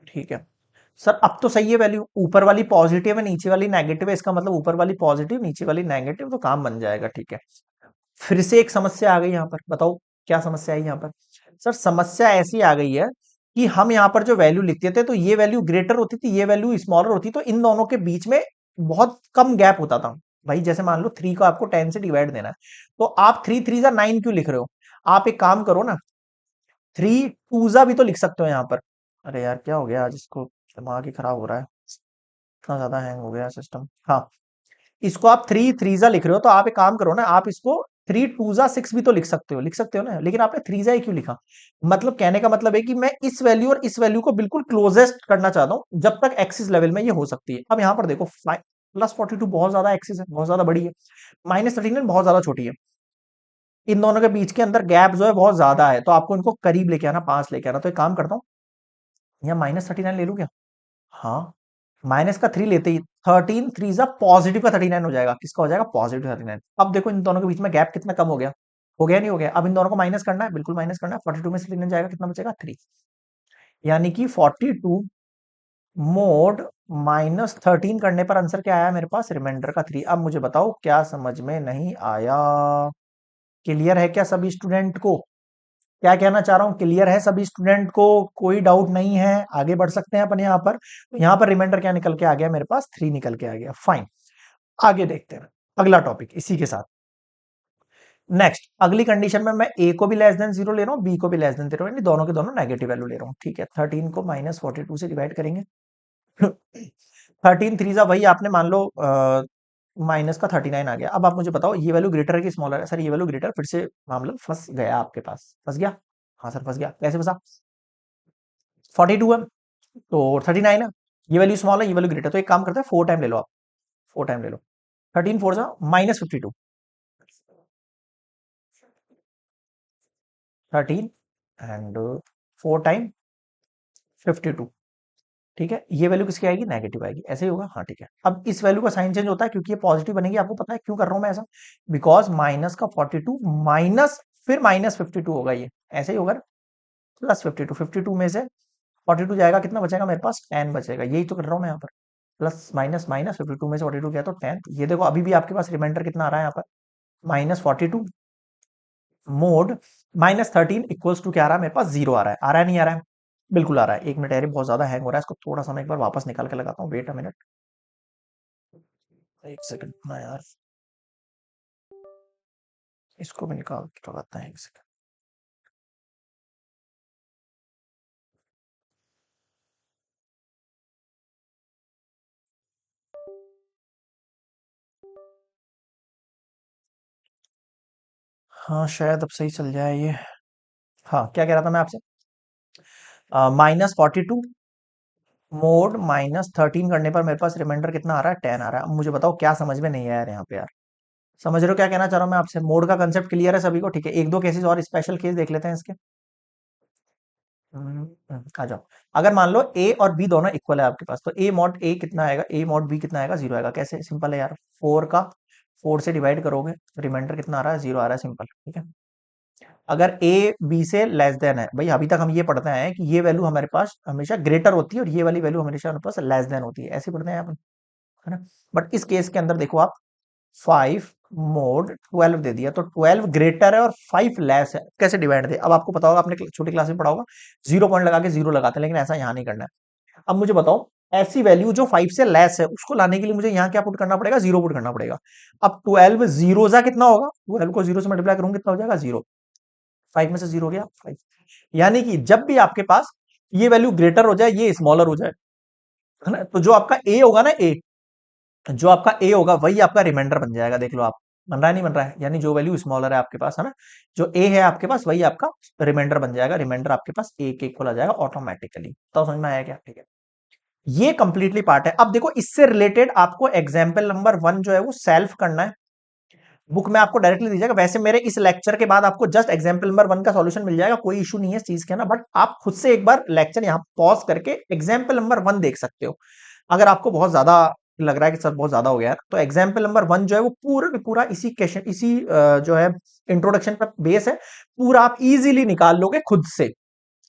ठीक है सर, अब तो सही है वैल्यू, ऊपर वाली पॉजिटिव है नीचे वाली नेगेटिव है, इसका मतलब ऊपर वाली पॉजिटिव नीचे वाली नेगेटिव, तो काम बन जाएगा। ठीक है, फिर से एक समस्या आ गई यहाँ पर, बताओ क्या समस्या आई यहाँ पर? सर समस्या ऐसी आ गई है कि हम यहाँ पर जो वैल्यू लिखते थे तो ये वैल्यू ग्रेटर होती थी, ये वैल्यू स्मॉलर होती, तो इन दोनों के बीच में बहुत कम गैप होता था। भाई जैसे मान लो 3 को आपको 10 से डिवाइड देना है, तो आप 3 3 9 क्यों लिख रहे हो? आप एक काम करो ना, 3 2 भी तो लिख सकते हो यहाँ पर। अरे यार क्या हो गया आज इसको, दिमाग ही खराब हो रहा है, इतना ज्यादा हैंग हो गया सिस्टम। हाँ, इसको आप 3 3 लिख रहे हो, तो आप एक काम करो ना, आप इसको 3 2 6 भी तो लिख सकते हो, लिख सकते हो ना, लेकिन आपने 3 ही क्यों लिखा? मतलब कहने का मतलब है कि मैं इस वैल्यू और इस वैल्यू को बिल्कुल क्लोजेस्ट करना चाहता हूं जब तक एक्सिस लेवल में ये हो सकती है। अब यहां पर देखो, +42 बहुत ज्यादा एक्सिस है, बहुत ज्यादा बड़ी है, -39 बहुत ज्यादा छोटी है। इन दोनों के बीच के अंदर गैप जो है बहुत ज्यादा है, तो आपको इनको करीब लेके आना, पास लेके आना। तो एक काम करता हूँ, यहाँ -39 ले लू क्या? हाँ, माइनस का 3 लेते ही 13 3 पॉजिटिव का 39 हो जाएगा। किसका हो जाएगा, पॉजिटिव 39। अब देखो इन दोनों के बीच में गैप कितना कम हो गया, हो गया नहीं हो गया? अब इन दोनों को माइनस करना है, बिल्कुल माइनस करना है। 42 में से 39 जाएगा, कितना बचेगा, 3। यानी कि 42 मोड -13 करने पर आंसर क्या आया मेरे पास, रिमाइंडर का 3। अब मुझे बताओ क्या समझ में नहीं आया? क्लियर है क्या सभी स्टूडेंट को? क्या कहना चाह रहा हूं, क्लियर है सभी स्टूडेंट को? कोई डाउट नहीं है? आगे बढ़ सकते हैं अपन यहाँ पर। तो यहाँ पर रिमाइंडर क्या निकल के आ गया मेरे पास, 3 निकल के आ गया। फाइन, आगे देखते हैं अगला टॉपिक इसी के साथ। नेक्स्ट अगली कंडीशन में मैं ए को भी लेस देन 0 ले रहा हूँ, बी को भी लेस देन 0, यानी दोनों के दोनों नेगेटिव वैल्यू ले रहा हूँ। ठीक है, 13 को -42 से डिवाइड करेंगे। 13 3 वही आपने मान लो माइनस का 39 आ गया। अब आप मुझे बताओ ये वैल्यू ग्रेटर है कि स्मॉलर है? सर ये वैल्यू ग्रेटर, फिर से मामला फंस गया आपके पास, फंस गया। हाँ सर फंस गया, कैसे फंसा? 42 है तो 39 है, ये वैल्यू स्मॉल है, ये वैल्यू ग्रेटर, तो एक काम करते हैं 4 टाइम ले लो आप, 4 टाइम ले लो। 13 4 जा -52, 13 एंड 4 टाइम 52। ठीक है, ये वैल्यू किसकी आएगी? नेगेटिव आएगी। ऐसे ही होगा, हाँ ठीक है। अब इस वैल्यू का साइन चेंज होता है क्योंकि ये पॉजिटिव बनेगी। आपको पता है क्यों कर रहा हूं मैं ऐसा? बिकॉज माइनस का 42 माइनस फिर माइनस 52 होगा, ये ऐसे ही होगा ना। प्लस 52, 52 में से 42 जाएगा, कितना बचेगा मेरे पास? 10 बचेगा। यही तो कर रहा हूं मैं यहाँ पर। प्लस माइनस माइनस 52 में से 42 गया तो 10। ये देखो अभी भी आपके पास रिमाइंडर कितना आ रहा है यहाँ पर? -42 मोड -13 इक्वल्स टू क्या आ रहा है मेरे पास? जीरो आ रहा है। आ रहा है नहीं आ रहा है? बिल्कुल आ रहा है। 1 मिनट यार, ये बहुत ज्यादा हैंग हो रहा है, इसको थोड़ा सा मैं एक बार वापस निकाल के लगाता हूँ। वेट अ मिनट, एक सेकंड ना यार, इसको भी निकाल के लगाता है, एक सेकंड। हाँ शायद अब सही चल जाए ये। हाँ, क्या कह रहा था मैं आपसे? -42 मोड -13 करने पर मेरे पास रिमाइंडर कितना आ रहा है? 10 आ रहा है। अब मुझे बताओ क्या समझ में नहीं आया यार यहाँ पे यार? समझ रहे हो क्या कहना चाह रहा हूँ मैं आपसे? मोड का कंसेप्ट क्लियर है सभी को? ठीक है, एक दो केसेस और स्पेशल केस देख लेते हैं इसके। आ जाओ। अगर मान लो ए और बी दोनों इक्वल है आपके पास, तो ए मॉड ए कितना आएगा? ए मॉड बी कितना आएगा? जीरो आएगा। कैसे? सिंपल है यार, 4 का 4 से डिवाइड करोगे, रिमाइंडर कितना आ रहा है? जीरो आ रहा है। सिंपल, ठीक है। अगर ए बी से लेस देन है, भाई अभी तक हम ये पढ़ते हैं कि ये वैल्यू हमारे पास हमेशा ग्रेटर होती है और ये वाली वैल्यू हमेशा हमारे पास लेस देन होती है, ऐसे पढ़ते हैं अपन, है ना। बट इस केस के अंदर देखो आप, 5 मोड 12 दे दिया, तो 12 ग्रेटर है और 5 लेस है। कैसे डिवाइड दे? अब आपको पता होगा, आपने छोटी क्लास में पढ़ा होगा, जीरो पॉइंट लगा के जीरो लगाते हैं, लेकिन ऐसा यहाँ नहीं करना है। अब मुझे बताओ, ऐसी वैल्यू जो 5 से लेस है, उसको लाने के लिए मुझे यहाँ क्या पुट करना पड़ेगा? जीरो पुट करना पड़ेगा। अब 12 जीरो जा कितना होगा? 12 को जीरो से मल्टीप्लाई करूंगा, कितना हो जाएगा? जीरो। 5 में से जीरो गया 5। यानी कि जब भी आपके पास ये वैल्यू ग्रेटर हो जाए, ये स्मॉलर हो जाए, है ना, तो जो आपका ए होगा ना, ए जो आपका ए होगा वही आपका रिमाइंडर बन जाएगा। देख लो आप, बन रहा है नहीं बन रहा है? यानी जो वैल्यू स्मॉलर है आपके पास, है ना, जो ए है आपके पास वही आपका रिमाइंडर बन जाएगा। रिमाइंडर आपके पास ए के इक्वल आ जाएगा ऑटोमेटिकली। तो समझ में आया क्या? ठीक है, ये कंप्लीटली पार्ट है। अब देखो, इससे रिलेटेड आपको एग्जाम्पल नंबर 1 जो है वो सेल्फ करना है। बुक में आपको डायरेक्टली दी जाएगा। वैसे मेरे इस लेक्चर के बाद आपको जस्ट एग्जाम्पल नंबर 1 का सॉल्यूशन मिल जाएगा, कोई इशू नहीं है इस चीज के ना। बट आप खुद से एक बार लेक्चर यहाँ पॉज करके एग्जाम्पल नंबर 1 देख सकते हो। अगर आपको बहुत ज्यादा लग रहा है कि सर बहुत ज्यादा हो गया है, तो एग्जाम्पल नंबर 1 जो है वो पूरा का पूरा इसी क्वेश्चन, इसी जो है इंट्रोडक्शन पर बेस है। पूरा आप इजीली निकाल लोगे खुद से,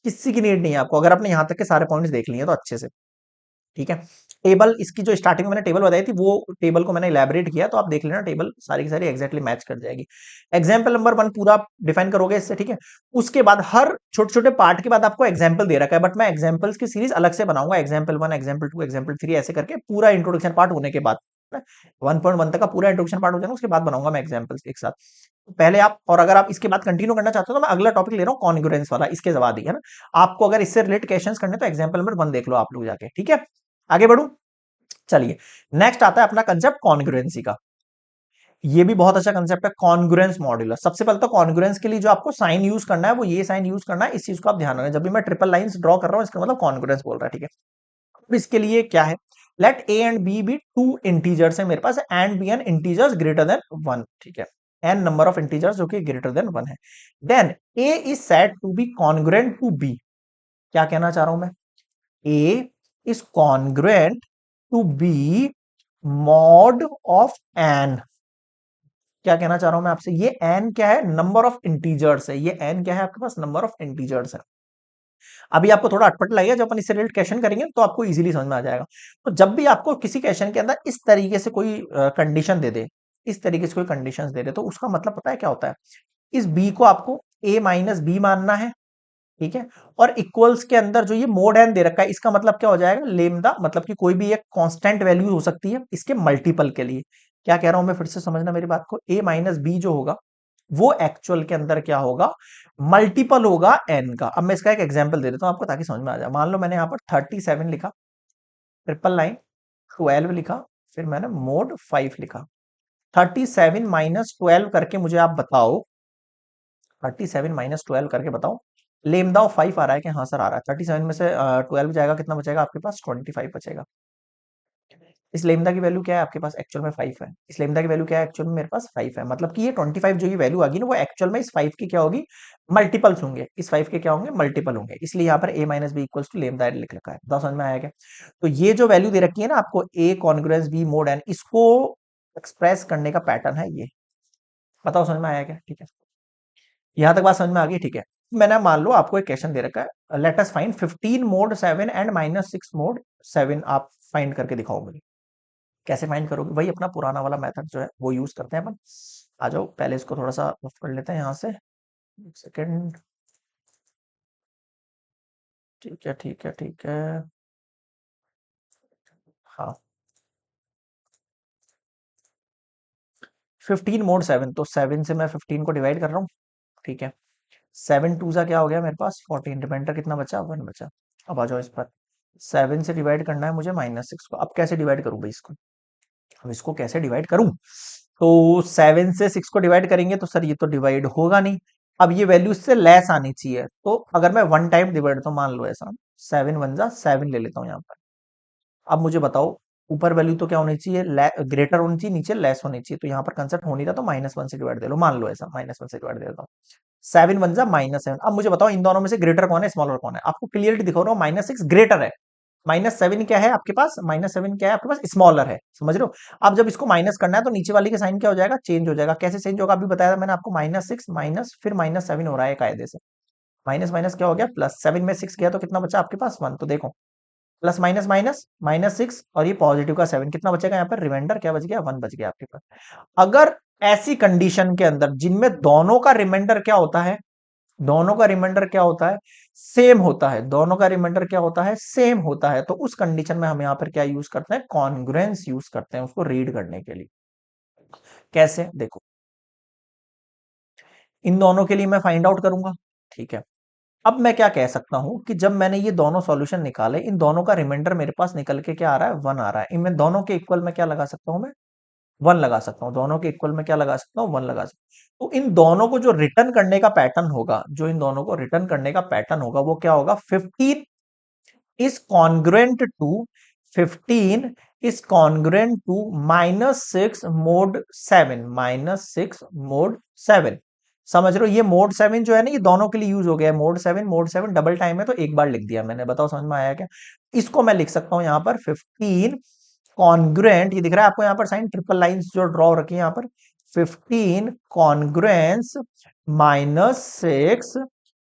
किसी की नीड नहीं है आपको, अगर आपने यहाँ तक के सारे पॉइंट्स देख लिए तो अच्छे से। ठीक है, टेबल इसकी जो स्टार्टिंग में मैंने टेबल बताई थी, वो टेबल को मैंने इलेबोरेट किया, तो आप देख लेना, टेबल सारी की सारी एग्जैक्टली मैच कर जाएगी। एग्जाम्पल नंबर 1 पूरा डिफाइन करोगे इससे, ठीक है। उसके बाद हर छोटे छोटे पार्ट के बाद आपको एग्जाम्पल दे रखा है, बट मैं एग्जाम्पल्स की सीरीज अलग से बनाऊंगा, एग्जाम्पल 1 एग्जाम्पल 2 एग्जाम्पल 3 ऐसे करके पूरा इंट्रोडक्शन पार्ट होने के बाद, 1.1 तक का पूरा इंट्रोडक्शन पार्ट हो जाएगा, उसके बाद बनाऊंगा मैं एग्जाम्पल्स एक साथ। तो पहले आप, और अगर आप इसके बाद कंटिन्यू करना चाहते हो तो मैं अगला टॉपिक ले रहा हूँ कॉन्ग्रुएंस वाला, इसके बाद ही, है ना। आपको अगर इससे रिलेटेड क्वेश्चंस करने तो एग्जाम्पल नंबर 1 देख लो आप लोग जाके, ठीक है। आगे बढ़ू, चलिए। नेक्स्ट आता है अपना कंसेप्ट कॉन्ग्रुएंसी का। ये भी बहुत अच्छा कंसेप्ट है, कॉन्ग्रुएंस मॉड्यूलस। सबसे पहले तो कॉन्ग्रुएंस के लिए जो आपको साइन यूज करना है वो ये साइन यूज करना है, इस चीज को आप ध्यान रखना। जब भी मैं ट्रिपल लाइंस ड्रॉ कर रहा हूं, इसका मतलब कॉन्ग्रुएंस बोल रहा है, ठीक है। अब इसके लिए क्या है? Let A and B be two integers है मेरे पास, and B N integers greater than 1, ठीक है। एन नंबर ऑफ इंटीजर्स जो कि ग्रेटर देन 1 है। Then A is said to be congruent to B. क्या कहना चाह रहा हूं मैं? A is congruent to B mod of N. क्या कहना चाह रहा हूं मैं आपसे? ये एन क्या है? नंबर ऑफ इंटीजर्स है। ये एन क्या है आपके पास? नंबर ऑफ इंटीजर्स है। अभी आपको थोड़ा अटपट लगेगा, जब अपन इससे रिलेटेड क्वेश्चन करेंगे तो आपको इजीली समझ में आ जाएगा। तो जब भी आपको किसी क्वेश्चन के अंदर इस तरीके से कोई कंडीशन दे दे, इस तरीके से कोई कंडीशन दे दे, तो उसका मतलब पता है क्या होता है? इस बी को आपको ए माइनस बी मानना है, ठीक है। और इक्वल्स के अंदर जो ये मोड एन दे रखा है, इसका मतलब क्या हो जाएगा? लेमदा, मतलब कि कोई भी एक कांस्टेंट वैल्यू हो सकती है इसके मल्टीपल के लिए। क्या कह रहा हूं मैं? फिर से समझना मेरी बात को। ए माइनस बी जो होगा वो एक्चुअल के अंदर क्या होगा? मल्टीपल होगा एन का। अब मैं इसका एक एग्जांपल दे देता हूं आपको, ताकि समझ में आ जाए। मान लो मैंने यहां पर 37 लिखा, ट्रिपल लाइन 12 लिखा, फिर मैंने मोड 5 लिखा। 37 माइनस 12 करके मुझे आप बताओ, 37 माइनस 12 करके बताओ, लेम दाओ 5 आ रहा है कि? हाँ सर आ रहा है। 37 में से 12 जाएगा, कितना बचेगा आपके पास? 25 बचेगा। इस लेमदा की वैल्यू क्या है आपके पास, एक्चुअल में 5 है। इस लेमदा की वैल्यू क्या है, एक्चुअल में मेरे पास 5 है। मतलब कि ये 25 जो ये वैल्यू आ गई ना, वो एक्चुअल में इस 5 की क्या होगी, मल्टीपल्स होंगे। इस 5 के क्या होंगे, मल्टीपल होंगे। इसलिए यहाँ पर a minus B equals to lambda लिख रखा है। बताओ समझ में आया क्या। तो ये जो वैल्यू दे रखी है ना आपको, a congruence b mode n, इसको एक्सप्रेस करने का पैटर्न है ये। बताओ समझ में आया क्या, ठीक है। यहां तक बात समझ में आ गई, ठीक है। मैंने मान लो आपको एक क्वेश्चन दे रखा है, let us find 15 mode 7 and minus 6 mode 7। आप फाइंड करके दिखाओ मुझे। कैसे फाइंड करोगे, वही अपना पुराना वाला मेथड जो है वो यूज करते हैं अपन। आ जाओ, पहले इसको थोड़ा सा ऑफ कर लेते हैं यहाँ से। एक सेकेंड। ठीक है ठीक है ठीक है। हाँ, 15 मोड 7, तो 7 से मैं 15 को डिवाइड कर रहा हूँ। ठीक है। 7 टू सा क्या हो गया मेरे पास 14, रिमाइंडर कितना बचा, 1 बचा। अब आ जाओ इस पर। 7 से डिवाइड करना है मुझे -6 को। अब कैसे डिवाइड करूँ भाई इसको, अब इसको कैसे डिवाइड करूं। तो 7 से 6 को डिवाइड करेंगे तो सर ये तो डिवाइड होगा नहीं। अब ये वैल्यू इससे लेस आनी चाहिए, तो अगर मैं वन टाइम डिवाइड, तो मान लो ऐसा 7 वन जा 7 ले लेता हूँ यहाँ पर। अब मुझे बताओ, ऊपर वैल्यू तो क्या होनी चाहिए, ग्रेटर होनी चाहिए, नीचे लेस होनी चाहिए। तो यहाँ पर कंसेप्ट हो नहीं रहा, तो -1 से डिवाइड दे लो, मान लो ऐसा -1 से डिवाइड दे देता हूँ। 7 वन जा -7। अब मुझे बताओ इन दोनों में से ग्रेटर कौन है, स्मॉलर कौन है। आपको क्लियरली दिखा रहा हूँ, -6 ग्रेटर है। -7 क्या है आपके पास, -7 क्या है आपके पास, स्मॉलर है। समझ रहे हो। अब जब इसको माइनस करना है तो नीचे वाली का साइन क्या हो जाएगा, चेंज हो जाएगा। कैसे चेंज होगा, अभी बताया था मैंने आपको, -6 माइनस फिर -7 हो रहा है कायदे से। माइनस माइनस क्या हो गया प्लस, 7 में 6 गया तो कितना बचा आपके पास 1। तो देखो, प्लस माइनस माइनस -6 और ये पॉजिटिव का 7, कितना बचेगा यहाँ पर, रिमाइंडर क्या बच गया, 1 बच गया आपके पास। अगर ऐसी कंडीशन के अंदर जिनमें दोनों का रिमाइंडर क्या होता है, दोनों का रिमाइंडर क्या होता है, सेम होता है। दोनों का रिमाइंडर क्या होता है, सेम होता है। तो उस कंडीशन में हम यहां पर क्या यूज करते हैं, कॉन्ग्रुएंस यूज करते हैं उसको रीड करने के लिए। कैसे, देखो, इन दोनों के लिए मैं फाइंड आउट करूंगा। ठीक है। अब मैं क्या कह सकता हूं कि जब मैंने ये दोनों सॉल्यूशन निकाले, इन दोनों का रिमाइंडर मेरे पास निकल के क्या आ रहा है, 1 आ रहा है। इनमें दोनों के इक्वल में क्या लगा सकता हूं मैं, 1 लगा सकता हूं। दोनों के इक्वल में क्या लगा सकता हूं, 1 लगा सकता हूं। तो इन दोनों को जो रिटर्न करने का पैटर्न होगा, जो इन दोनों को रिटर्न करने का पैटर्न होगा, वो क्या होगा, 15 is congruent to 15 is congruent to -6 mod 7, -6 mod 7। समझ रहे हो, ये मोड 7 जो है ना, ये दोनों के लिए यूज हो गया है। मोड 7 डबल टाइम है, तो एक बार लिख दिया मैंने। बताओ समझ में आया क्या। इसको मैं लिख सकता हूं यहाँ पर 15 कॉन्ग्रुएंट, ये दिख रहा है आपको यहाँ पर साइन, ट्रिपल लाइंस जो ड्रॉ रखी है यहाँ पर, 15 कॉन्ग्रुएंस -6,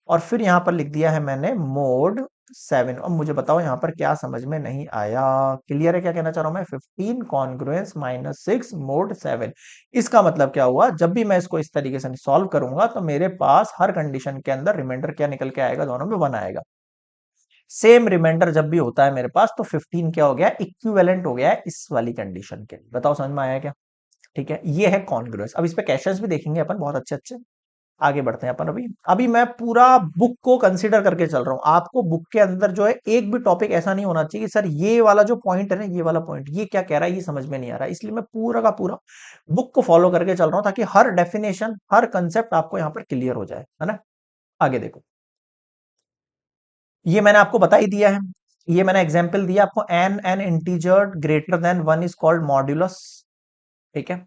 और फिर यहाँ पर लिख दिया है मैंने मोड 7। अब मुझे बताओ यहाँ पर क्या समझ में नहीं आया, क्लियर है क्या कहना चाह रहा हूं मैं, 15 कॉन्ग्रुएंस -6 मोड 7। इसका मतलब क्या हुआ, जब भी मैं इसको इस तरीके से सॉल्व करूंगा तो मेरे पास हर कंडीशन के अंदर रिमाइंडर क्या निकल के आएगा, दोनों में 1 आएगा। सेम रिमाइंडर जब भी होता है मेरे पास, तो 15 क्या हो गया, इक्विवेलेंट हो गया है इस वाली कंडीशन के। बताओ समझ में आया क्या। ठीक है, ये है कॉन्ग्रुएंस। अब इस पे क्वेश्चंस भी देखेंगे अपन बहुत अच्छे अच्छे। आगे बढ़ते हैं अपन। अभी अभी मैं पूरा बुक को कंसीडर करके चल रहा हूं। आपको बुक के अंदर जो है एक भी टॉपिक ऐसा नहीं होना चाहिए कि सर ये वाला जो पॉइंट है ना, ये वाला पॉइंट ये क्या कह रहा है, ये समझ में नहीं आ रहा है। इसलिए मैं पूरा का पूरा बुक को फॉलो करके चल रहा हूं, ताकि हर डेफिनेशन हर कंसेप्ट आपको यहां पर क्लियर हो जाए, है ना। आगे देखो, ये मैंने आपको बता ही दिया है। ये मैंने एग्जाम्पल दिया आपको, N integer greater than 1 is called modulus. ठीक है।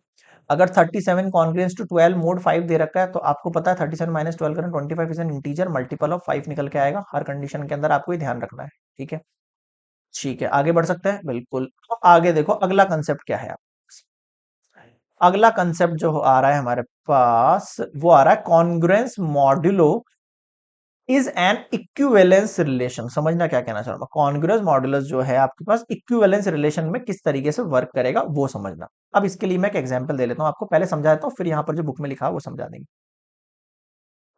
अगर 37 कॉन्ग्रुएंस टू 12 मोड 5 दे रखा है, तो आपको पता है 37 माइनस 12 करें 25 is an integer, multiple of 5 निकल के आएगा हर कंडीशन के अंदर। आपको ये ध्यान रखना है। ठीक है। ठीक है, आगे बढ़ सकते हैं, बिल्कुल। तो आगे देखो अगला कंसेप्ट क्या है आप, अगला कंसेप्ट जो आ रहा है हमारे पास, वो आ रहा है congruence modulo is an equivalence relation. समझना क्या कहना चाह रहा हूं, कॉन्ग्रुएंस मॉडुलस जो है आपके पास इक्विवेलेंस रिलेशन में किस तरीके से वर्क करेगा वो समझना। अब इसके लिए मैं एक एग्जांपल दे लेता हूं, आपको पहले समझा देता हूं, फिर यहां पर जो बुक में लिखा है वो समझा देंगे।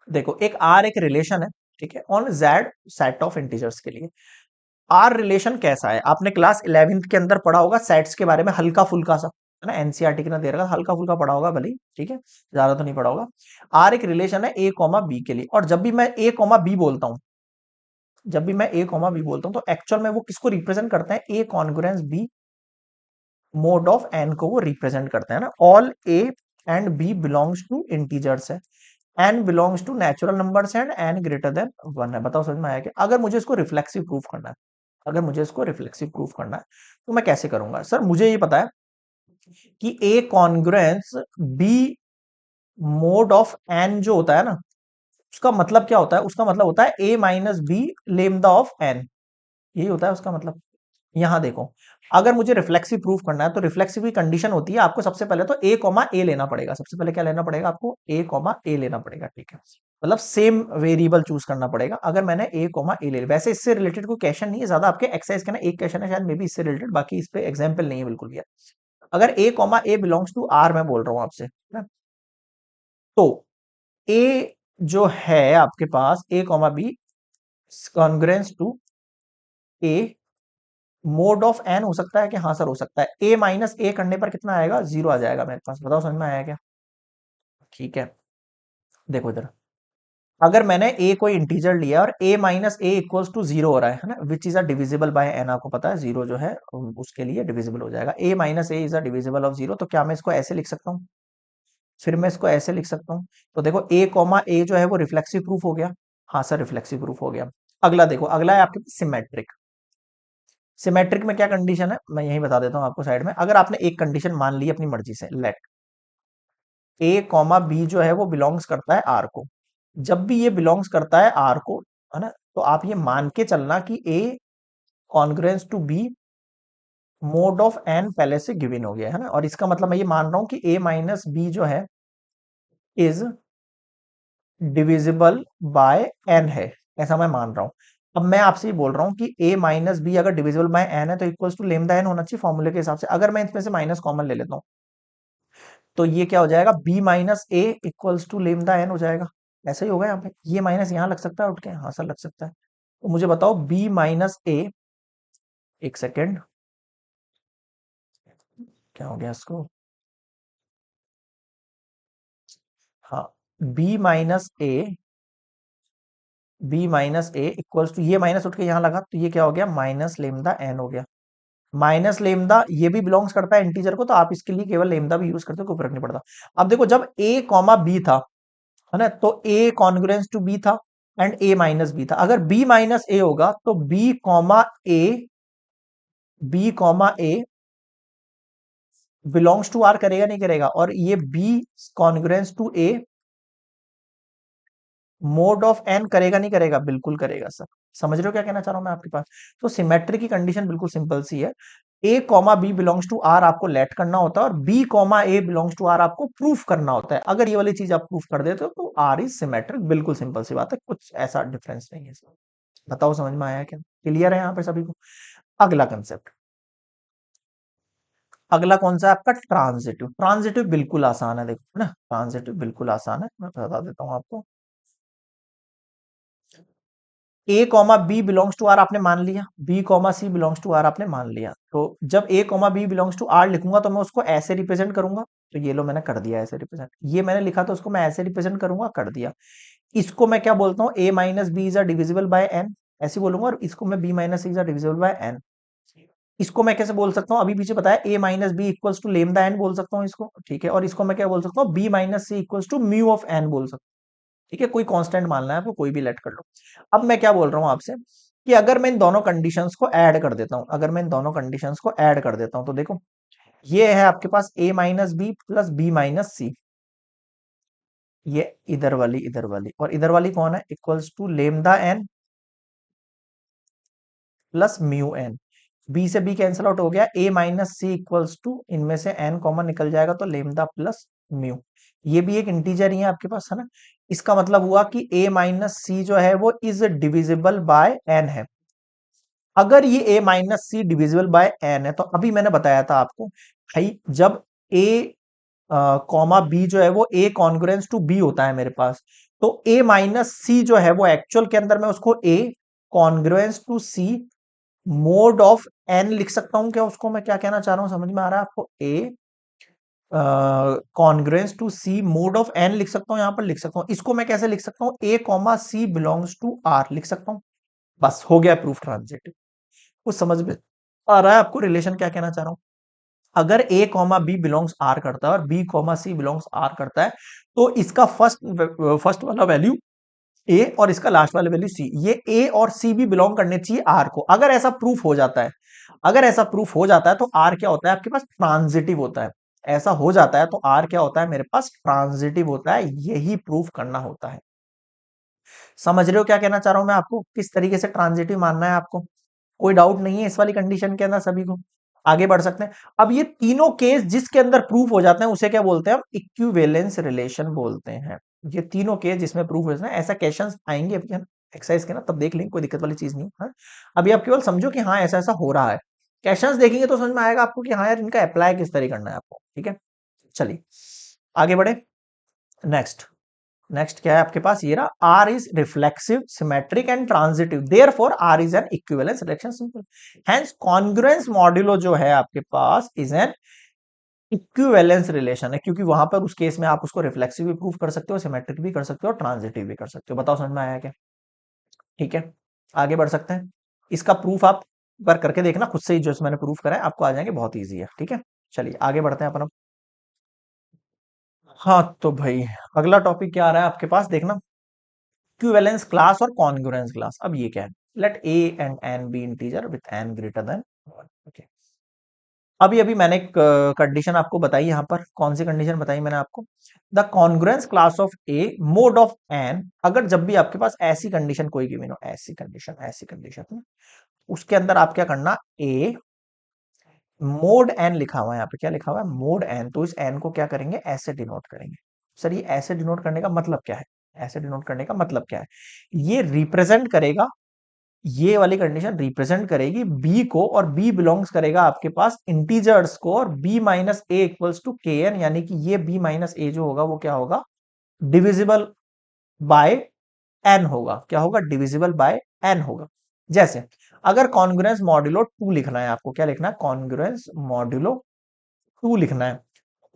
देखो, एक आर एक रिलेशन है, ठीक है, on Z set of integers के लिए। आर रिलेशन कैसा है, आपने क्लास 11th के अंदर पढ़ा होगा सेट्स के बारे में, हल्का फुल्का सा, है ना, एनसीईआरटी के ना दे रखा, हल्का फुल्का पढ़ा होगा भले ही, ठीक है, ज्यादा तो नहीं पढ़ा होगा। आर एक रिलेशन है ए कॉमा बी के लिए, और जब भी मैं ए कॉमा बी बोलता हूं, जब भी मैं ए कॉमा बी बोलता हूं, तो एक्चुअल में वो किसको रिप्रेजेंट करते हैं, A congruence B mod of N को वो रिप्रेजेंट करते हैं ना। All A and B belongs to integers है, N belongs to natural numbers and N greater than 1 है। बताओ समझ में आया कि अगर मुझे इसको रिफ्लेक्सिव प्रूफ करना है, अगर मुझे इसको रिफ्लेक्सिव प्रूफ करना है तो मैं कैसे करूंगा? सर मुझे ये पता है कि A congruence B mod of N जो होता है ना, उसका मतलब क्या होता है? उसका मतलब होता है A minus B lambda of N, यही होता है उसका मतलब। यहां देखो, अगर मुझे रिफ्लेक्सिव प्रूफ करना है तो रिफ्लेक्सिव की कंडीशन होती है, आपको सबसे पहले तो ए कॉमा ए लेना पड़ेगा। सबसे पहले क्या लेना पड़ेगा आपको? ए कॉमा ए लेना पड़ेगा, ठीक है। मतलब सेम वेरिएबल चूज करना पड़ेगा। अगर मैंने ए कॉमा ए ले लिया, वैसे इससे रिलेटेड कोई क्वेश्चन नहीं है ज्यादा आपके एक्सरसाइज का ना, एक क्वेश्चन है शायद मे बी इससे रिलेटेड, बाकी इस पे एग्जाम्पल नहीं है बिल्कुल भी। अगर A comma A belongs to R मैं बोल रहा हूं आपसे ना, तो ए जो है आपके पास A comma B congruence to A mod of N हो सकता है कि? हाँ सर हो सकता है। ए माइनस ए करने पर कितना आएगा? जीरो आ जाएगा मेरे पास। बताओ समझ में आया क्या? ठीक है, देखो इधर, अगर मैंने ए कोई इंटीजर लिया और A minus A equals to zero हो रहा है ना, which is a divisible by N, आपको पता है जीरो जो है उसके लिए डिविजिबल हो जाएगा। A minus A is a divisible of zero, तो क्या मैं इसको ऐसे लिख सकता हूँ? फिर मैं इसको ऐसे लिख सकता हूँ। तो देखो ए कॉमा ए जो है वो रिफ्लेक्सिव प्रूफ हो गया। हाँ सर रिफ्लेक्सिव प्रूफ हो गया। अगला देखो, अगला है आपके पास सिमेट्रिक। सिमेट्रिक में क्या कंडीशन है मैं यही बता देता हूँ आपको साइड में। अगर आपने एक कंडीशन मान ली अपनी मर्जी से, लेट ए कॉमा बी जो है वो बिलोंग्स करता है आर को, जब भी ये बिलोंग्स करता है आर को, है ना, तो आप ये मान के चलना कि A congruence to B mod of N पहले से गिवन हो गया है ना। और इसका मतलब मैं ये मान रहा हूं कि ए माइनस बी जो है इज डिविजिबल बाय एन है, ऐसा मैं मान रहा हूं। अब मैं आपसे ये बोल रहा हूं कि a माइनस बी अगर डिविजिबल बाय एन है तो इक्वल्स टू लेमदा एन होना चाहिए फॉर्मूले के हिसाब से। अगर मैं इसमें से माइनस कॉमन ले लेता हूं तो ये क्या हो जाएगा? b minus A equals to lambda N हो जाएगा। ऐसा ही होगा यहाँ पे, ये माइनस यहाँ लग सकता है उठ के, हाँ सर लग सकता है। तो मुझे बताओ b माइनस ए, एक सेकेंड, क्या हो गया इसको? हाँ, b minus A, b minus A equals to, ये माइनस उठ के यहाँ लगा तो ये क्या हो गया? माइनस लेमदा एन हो गया। माइनस लेमदा ये भी बिलोंग्स करता है इंटीजर को, तो आप इसके लिए केवल लेमदा भी यूज करते हो, कोई फर्क नहीं पड़ता। अब देखो, जब a कॉमा बी था, है ना, तो a कॉन्ग्रुएंस टू b था एंड a माइनस b था। अगर b माइनस a होगा तो b comma a belongs to r करेगा नहीं करेगा? और ये b congruence to a mod of N करेगा नहीं करेगा? बिल्कुल करेगा सर। समझ रहे हो क्या कहना चाह रहा हूं मैं आपके पास? तो सिमेट्री की कंडीशन बिल्कुल सिंपल सी है। A comma B belongs to R आपको लेट करना होता है और B comma A belongs to R आपको प्रूफ करना होता है। अगर ये वाली चीज आप प्रूफ कर देते हो तो आर इज सिमेट्रिक। बिल्कुल सिंपल सी बात है, कुछ ऐसा डिफरेंस नहीं है इसमें। बताओ समझ में आया क्या? क्लियर है यहाँ पे सभी को? अगला कंसेप्ट, अगला कौन सा है आपका? ट्रांजिटिव। ट्रांजिटिव बिल्कुल आसान है, देखो ना, ट्रांजिटिव बिल्कुल आसान है, मैं बता देता हूँ आपको। A comma B belongs to R आपने मान लिया, B comma C belongs to R आपने मान लिया। तो जब A comma B belongs to R लिखूंगा तो मैं उसको ऐसे रिप्रेजेंट करूंगा। तो ये लो मैंने कर दिया ऐसे रिप्रेजेंट। ये मैंने लिखा तो उसको मैं ऐसे रिप्रेजेंट करूंगा, कर दिया। इसको मैं क्या बोलता हूँ? A minus B is a divisible by N, ऐसे बोलूंगा। और इसको मैं B minus is a divisible by N. इसको मैं कैसे बोल सकता हूँ? अभी पीछे बताया, A minus B equals to lambda N बोल सकता हूँ इसको, ठीक है। और इसको मैं क्या बोल सकता हूँ? B minus C equals to mu of N बोल सकता हूँ, ठीक है। कोई कांस्टेंट मानना है आपको, कोई भी लेट कर लो। अब मैं क्या बोल रहा हूं आपसे कि अगर मैं इन दोनों कंडीशंस को ऐड कर देता हूं, अगर मैं इन दोनों कंडीशंस को ऐड कर देता हूं तो देखो, ये है आपके पास a minus B plus B minus C, ये इधर वाली और इधर वाली कौन है? Equals to lambda N plus mu N. B से बी कैंसिल आउट हो गया, a minus C equals to, इनमें से n कॉमन निकल जाएगा तो लेमदा प्लस म्यू। ये भी एक इंटीजर ही है आपके पास, है ना। इसका मतलब हुआ कि a माइनस सी जो है वो इज डिविजिबल बाय n है। अगर ये a minus C divisible by n है तो अभी मैंने बताया था आपको भाई, जब a कॉमा बी जो है वो a कॉन्ग्रुएंस टू b होता है मेरे पास, तो a माइनस सी जो है वो एक्चुअल के अंदर मैं उसको a congruence to c mod of n लिख सकता हूं क्या? उसको मैं क्या कहना चाह रहा हूं, समझ में आ रहा है आपको? a congruence to c mod of n लिख सकता हूं, यहां पर लिख सकता हूं। इसको मैं कैसे लिख सकता हूं? a comma C belongs to r लिख सकता हूं। बस हो गया प्रूफ ट्रांजिटिव। कुछ समझ में आ रहा है आपको रिलेशन क्या कहना चाह रहा हूं? अगर a comma B belongs R करता है और b comma C belongs R करता है, तो इसका फर्स्ट फर्स्ट वाला वैल्यू ए और इसका लास्ट वाला वैल्यू सी, ये ए और सी भी बिलोंग करने चाहिए आर को। अगर ऐसा प्रूफ हो जाता है, अगर ऐसा प्रूफ हो जाता है तो आर क्या होता है आपके पास, ट्रांजिटिव होता है। ऐसा हो जाता है तो आर क्या होता है मेरे पास, ट्रांजिटिव होता है। यही प्रूफ करना होता है। समझ रहे हो क्या कहना चाह रहा हूं मैं आपको, किस तरीके से ट्रांजिटिव मानना है आपको? कोई डाउट नहीं है इस वाली कंडीशन के अंदर सभी को? आगे बढ़ सकते हैं। अब ये तीनों केस जिसके अंदर प्रूफ हो जाते हैं उसे क्या बोलते हैं हम, इक्विवेलेंस रिलेशन बोलते हैं। ये तीनों केस जिसमें प्रूफ हो जाते हैं, ऐसा क्वेश्चन आएंगे अभी हम एक्सरसाइज के ना, तब देख लेंगे, कोई दिक्कत वाली चीज नहीं है। अभी आप केवल समझो कि हाँ ऐसा ऐसा हो रहा है। क्वेश्चंस देखेंगे तो समझ में आएगा आपको कि हाँ यार इनका अप्लाई किस तरह करना है आपको। ठीक है, चलिए आगे बढ़े। नेक्स्ट, नेक्स्ट क्या है आपके पास, ये रहा, R is reflexive symmetric and transitive, therefore R is an equivalence relation, simple. Hence congruence modulo जो है आपके पास इज एन इक्विवेलेंस रिलेशन है, क्योंकि वहां पर उस केस में आप उसको रिफ्लेक्सिव भी प्रूव कर सकते हो, सिमेट्रिक भी कर सकते हो, ट्रांजिटिव भी कर सकते हो। बताओ समझ में आया क्या? ठीक है, आगे बढ़ सकते हैं। इसका प्रूफ आप एक बार करके देखना खुद से ही, जो मैंने प्रूफ करा है आपको आ जाएंगे, बहुत ईजी है। ठीक है, चलिए आगे बढ़ते हैं अपन। हाँ तो भाई अगला टॉपिक क्या आ रहा है आपके पास, देखना, इक्विवेलेंस क्लास और कॉन्ग्रुएंस क्लास। अब ये क्या है, let A and N B integer with N greater than 1। Okay, अभी अभी मैंने एक कंडीशन आपको बताई, यहां पर कौन सी कंडीशन बताई मैंने आपको, the congruence class of A mod of N. अगर जब भी आपके पास ऐसी कंडीशन कोई गिवन हो, ऐसी कंडीशन उसके अंदर आप क्या करना, ए मोड एन लिखा हुआ है यहाँ पे, क्या लिखा हुआ है, मोड एन, तो इस एन को क्या करेंगे, ऐसे डिनोट करेंगे। सर ये ऐसे डिनोट करने का मतलब क्या है, ऐसे डिनोट करने का मतलब क्या है, ये रिप्रेजेंट करेगा, ये वाली कंडीशन रिप्रेजेंट करेगी बी को, और बी बिलोंग्स करेगा आपके पास इंटीजर्स को, और B minus A equals to K N, यानी कि ये बी माइनस ए जो होगा वो क्या होगा, डिविजिबल बाय एन होगा। क्या होगा, डिविजिबल बाय एन होगा। जैसे अगर कॉन्ग्रुएंस मॉड्यूलो 2 लिखना है आपको, क्या लिखना है, कॉन्ग्रुएंस मॉड्यूलो 2 लिखना है,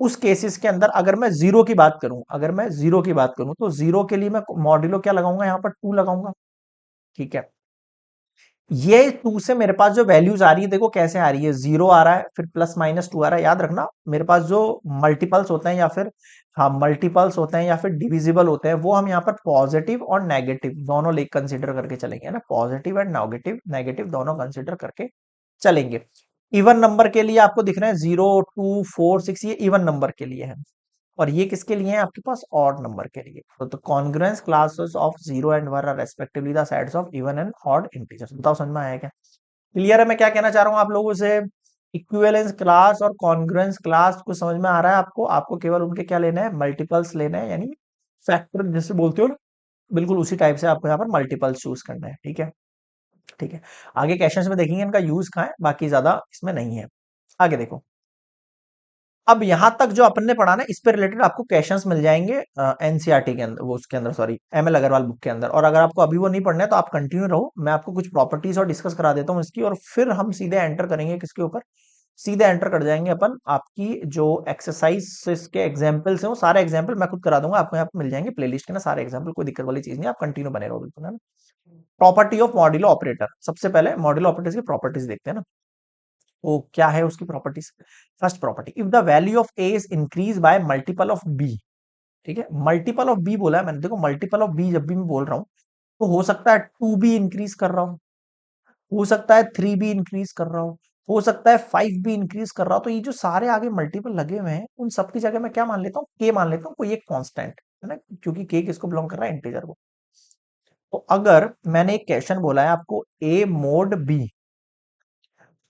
उस केसेस के अंदर अगर मैं जीरो की बात करूं, अगर मैं जीरो की बात करूं तो जीरो के लिए मैं मॉड्यूलो क्या लगाऊंगा, यहां पर 2 लगाऊंगा। ठीक है, ये 2 से मेरे पास जो वैल्यूज आ रही है, देखो कैसे आ रही है, जीरो आ रहा है, फिर प्लस माइनस 2 आ रहा है। याद रखना मेरे पास जो मल्टीपल्स होते हैं या फिर, हाँ मल्टीपल्स होते हैं या फिर डिविजिबल होते हैं, वो हम यहाँ पर पॉजिटिव और नेगेटिव दोनों ले कंसिडर करके चलेंगे ना, पॉजिटिव एंड नेगेटिव, नेगेटिव दोनों कंसिडर करके चलेंगे। इवन नंबर के लिए आपको दिख रहे हैं 0 2 4 6, ये इवन नंबर के लिए है, और ये किसके लिए है आपके पास, ऑड नंबर के लिए। तो congruence classes of 0 and 1 are respectively the sets of even and odd integers. बताओ समझ में आया क्या, क्लियर है मैं क्या कहना चाह रहा हूं आप लोगों से? इक्विवेलेंस क्लास और कॉन्ग्रुएंस क्लास को समझ में आ रहा है आपको? आपको केवल उनके क्या लेना है, मल्टीपल्स लेना है, यानी फैक्टर जिसे बोलते हो ना, बिल्कुल उसी टाइप से आपको यहाँ पर मल्टीपल्स चूज करना है। ठीक है, ठीक है, आगे क्वेश्चंस में देखेंगे इनका यूज कहाँ है, बाकी ज्यादा इसमें नहीं है। आगे देखो, अब यहां तक जो अपन ने पढ़ा ना, इस पे रिलेटेड आपको क्वेश्चंस मिल जाएंगे एनसीईआरटी के अंदर, वो उसके अंदर सॉरी एमएल अग्रवाल बुक के अंदर। और अगर आपको अभी वो नहीं पढ़ना है तो आप कंटिन्यू रहो, मैं आपको कुछ प्रॉपर्टीज और डिस्कस करा देता हूँ इसकी, और फिर हम सीधे एंटर करेंगे किसके ऊपर, सीधे एंटर कर जाएंगे अपन आपकी जो एक्सरसाइज के एग्जाम्पल्स हैं, वो सारे एग्जाम्पल मैं खुद करा दूंगा आपको, यहाँ पे मिल जाएंगे प्लेलिस्ट के ना सारे एग्जाम्पल, कोई दिक्कत वाली चीज नहीं, आप कंटिन्यू बने रहो बिल्कुल, है ना। प्रॉपर्टी ऑफ मॉड्यूलो ऑपरेटर, सबसे पहले मॉड्यूलो ऑपरेटर्स की प्रॉपर्टीज देखते हैं ना। तो क्या है उसकी properties, first property, if the value of A is increase by multiple of B. ठीक है, मल्टीपल ऑफ बी बोला है मैंने, देखो मल्टीपल ऑफ बी जब भी मैं बोल रहा हूं तो हो सकता है 2 भी इंक्रीज कर रहा हूं, हो सकता है 3 भी इंक्रीज कर रहा हूं, हो सकता है 5 भी इंक्रीज कर रहा हूं। तो ये जो सारे आगे मल्टीपल लगे हुए हैं उन सबकी जगह मैं क्या मान लेता हूँ, के मान लेता हूँ, कोई एक कांस्टेंट है ना, क्योंकि के किसको बिलोंग कर रहा है, इंटीजर को। तो अगर मैंने एक क्वेश्चन बोला है आपको ए मोड बी,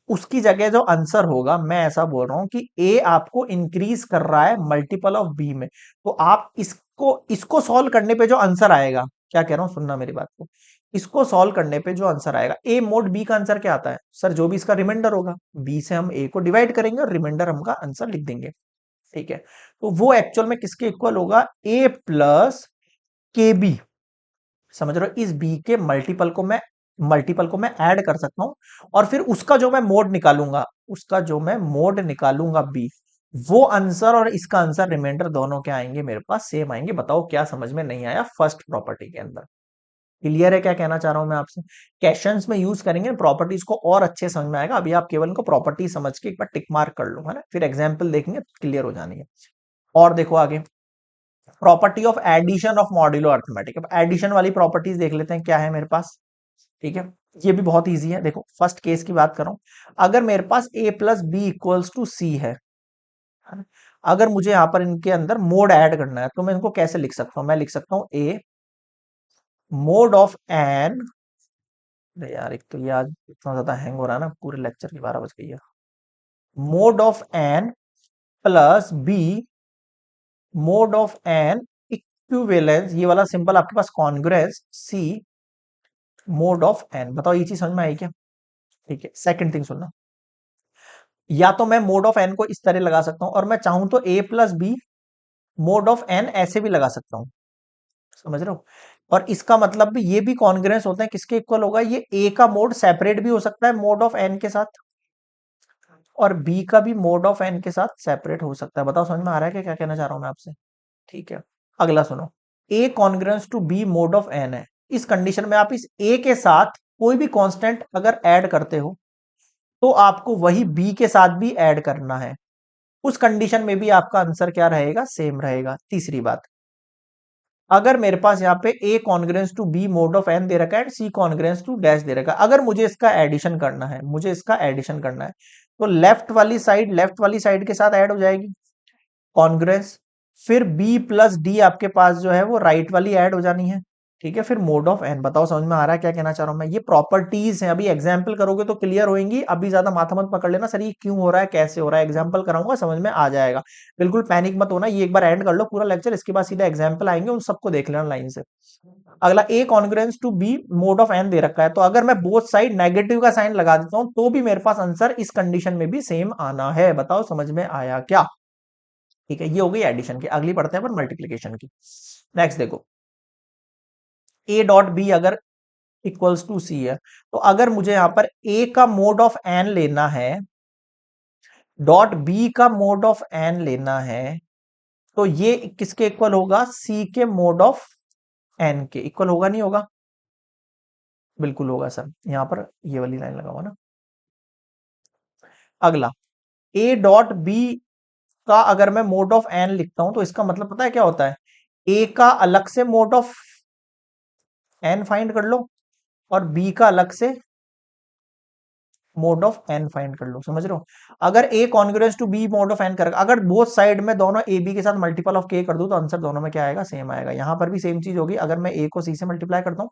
उसकी जगह जो आंसर होगा, मैं ऐसा बोल रहा हूं कि ए आपको इंक्रीज कर रहा है मल्टीपल ऑफ बी में, तो आप इसको इसको सॉल्व करने पे जो आंसर आएगा, क्या कह रहा हूं सुनना मेरी बात को, इसको सॉल्व करने पे जो आंसर आएगा ए मोड बी का आंसर क्या आता है सर, जो भी इसका रिमाइंडर होगा, बी से हम ए को डिवाइड करेंगे और रिमाइंडर हमका आंसर लिख देंगे। ठीक है, तो वो एक्चुअल में किसके इक्वल होगा, ए प्लस के बी। समझ रहे हो, इस बी के मल्टीपल को मैं ऐड कर सकता हूं, और फिर उसका जो मैं मोड निकालूंगा, उसका जो मैं मोड निकालूंगा बी, वो आंसर और इसका आंसर रिमाइंडर दोनों क्या आएंगे मेरे पास, सेम आएंगे। बताओ क्या समझ में नहीं आया फर्स्ट प्रॉपर्टी के अंदर? क्लियर है क्या कहना चाह रहा हूं मैं आपसे? क्वेश्चंस में यूज करेंगे प्रॉपर्टीज को और अच्छे समझ में आएगा। अभी आप केवल इनको प्रॉपर्टी समझ के एक बार टिक मार्क कर लो, है ना, फिर एग्जाम्पल देखेंगे क्लियर हो जानी है। और देखो आगे, property of addition of modulo arithmetic. अब एडिशन वाली प्रॉपर्टीज देख लेते हैं क्या है मेरे पास। ठीक है, ये भी बहुत इजी है। देखो फर्स्ट केस की बात करूं, अगर मेरे पास a plus B equals to C है ना? अगर मुझे यहां पर इनके अंदर मोड ऐड करना है तो मैं इनको कैसे लिख सकता हूं? मैं लिख सकता हूं a मोड ऑफ एन। अरे यार एक तो ये आज इतना ज्यादा हैंग हो रहा है ना, पूरे लेक्चर की 12 बज गई है। Mod of N plus B mod of N equivalence, ये वाला सिंपल आपके पास congruence C mod of N. बताओ ये चीज समझ में आई क्या? ठीक है, सेकंड थिंग सुनना, या तो मैं मोड ऑफ एन को इस तरह लगा सकता हूं और मैं चाहूं तो a plus B mod of N ऐसे भी लगा सकता हूं। समझ रहे हो? और इसका मतलब भी ये भी कॉन्ग्रेंस होता है, किसके इक्वल होगा? ये a का मोड सेपरेट भी हो सकता है मोड ऑफ एन के साथ, और b का भी मोड ऑफ एन के साथ सेपरेट हो सकता है। बताओ समझ में आ रहा है कि क्या कहना चाह रहा हूं मैं आपसे? ठीक है, अगला सुनो, a congruence to b mod of N है। इस कंडीशन में आप इस a के साथ कोई भी कांस्टेंट अगर ऐड करते हो तो आपको वही b के साथ भी ऐड करना है। उस कंडीशन में भी आपका आंसर क्या रहेगा? सेम रहेगा। तीसरी बात, अगर मेरे पास यहाँ पे a congruence to b mod of n दे रखा है and c congruence to dash दे रखा है, अगर मुझे इसका एडिशन करना है, मुझे इसका एडिशन करना है, तो लेफ्ट वाली साइड के साथ ऐड हो जाएगी कॉन्ग्रेंस, फिर b प्लस डी आपके पास जो है वो राइट वाली ऐड हो जानी है। ठीक है, फिर मोड ऑफ n। बताओ समझ में आ रहा है क्या कहना चाह रहा हूं मैं? ये प्रॉपर्टीज हैं, अभी एग्जाम्पल करोगे तो क्लियर होंगी। अभी ज्यादा माथा मत पकड़ लेना सर ये क्यों हो रहा है कैसे हो रहा है, एग्जाम्पल कराऊंगा समझ में आ जाएगा। बिल्कुल पैनिक मत होना, ये एक बार एंड कर लो पूरा लेक्चर, इसके बाद सीधा एग्जाम्पल आएंगे, उन सबको देख लेना लाइन से। अगला, a congruence to b mod of n दे रखा है, तो अगर मैं बोथ साइड नेगेटिव का साइन लगा देता हूं तो भी मेरे पास आंसर इस कंडीशन में भी सेम आना है। बताओ समझ में आया क्या? ठीक है, ये हो गई एडिशन की। अगली पढ़ते हैं पर मल्टीप्लीकेशन की। नेक्स्ट देखो, a डॉट बी अगर इक्वल्स टू सी है, तो अगर मुझे यहां पर a का मोड ऑफ n लेना है, डॉट b का मोड ऑफ n लेना है, तो ये किसके इक्वल होगा? c के मोड ऑफ n के इक्वल होगा, नहीं होगा? बिल्कुल होगा सर, यहां पर ये वाली लाइन लगाओ ना। अगला, a डॉट b का अगर मैं मोड ऑफ n लिखता हूं तो इसका मतलब पता है क्या होता है? a का अलग से मोड ऑफ n फाइंड कर लो और b का अलग से मोड ऑफ n फाइंड कर लो। समझ रहे हो? अगर a congruence to b mod of n कर, अगर बोथ साइड में दोनों a b के साथ मल्टीपल ऑफ k कर दूं तो आंसर दोनों में क्या आएगा? सेम आएगा। यहां पर भी सेम चीज होगी, अगर मैं a को c से मल्टीप्लाई करता हूं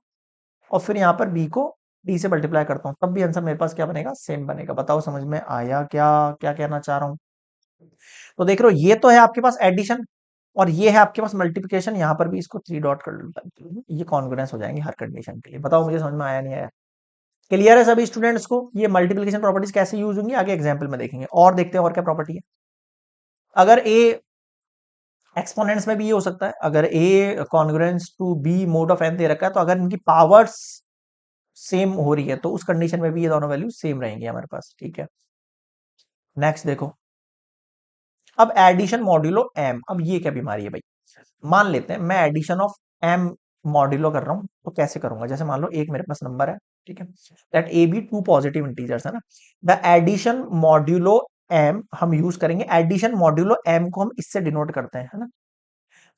और फिर यहां पर b को d से मल्टीप्लाई करता हूं तब भी आंसर मेरे पास क्या बनेगा? सेम बनेगा। बताओ समझ में आया क्या क्या कहना चाह रहा हूं? तो देख रहे हो, ये तो है आपके पास एडिशन और ये है आपके पास मल्टीप्लिकेशन। यहां पर भी इसको 3 डॉट कर लो, ये कॉन्ग्रुएंस हो जाएंगे हर कंडीशन के लिए। बताओ मुझे समझ में आया नहीं आया? क्लियर है सभी स्टूडेंट्स को? ये मल्टीप्लिकेशन प्रॉपर्टीज कैसे यूज होंगी आगे एग्जाम्पल में देखेंगे। और देखते हैं और क्या प्रॉपर्टी है। अगर ए एक्सपोनेंट्स में भी ये हो सकता है, अगर A congruence to B mod of N दे रखा है, तो अगर इनकी पावर्स सेम हो रही है तो उस कंडीशन में भी ये दोनों वैल्यू सेम रहेंगी हमारे पास। ठीक है, नेक्स्ट देखो, अब एडिशन मॉड्यूलो एम। अब ये क्या बीमारी है भाई? मान लेते हैं मैं एडिशन ऑफ एम मॉड्यूलो कर रहा हूं, तो कैसे करूंगा? जैसे मान लो एक मेरे पास नंबर है, ठीक है, that A B two positive integers है ना, द एडिशन मॉड्यूलो एम हम यूज करेंगे। एडिशन मॉड्यूलो एम को हम इससे डिनोट करते हैं, है ना।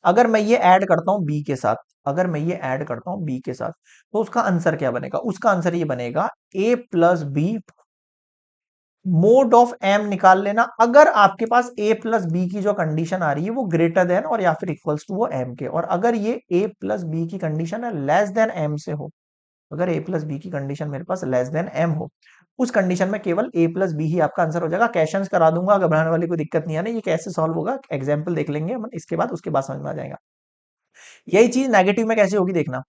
अगर मैं ये ऐड करता हूं बी के साथ, अगर मैं ये ऐड करता हूं बी के साथ, तो उसका आंसर क्या बनेगा? उसका आंसर ये बनेगा A plus B mod of M निकाल लेना। अगर आपके पास a प्लस बी की जो कंडीशन आ रही है वो ग्रेटर देन और या फिर इक्वल्स टू वो m के, और अगर ये a प्लस बी की कंडीशन है लेस देन m से हो, अगर a प्लस बी की कंडीशन मेरे पास लेस देन m हो, उस कंडीशन में केवल a प्लस बी ही आपका आंसर हो जाएगा। क्वेश्चंस करा दूंगा, घबराने वाली कोई दिक्कत नहीं आनी। ये कैसे सॉल्व होगा एग्जाम्पल देख लेंगे हम इसके बाद, उसके बाद समझ में आ जाएगा। यही चीज नेगेटिव में कैसे होगी देखना।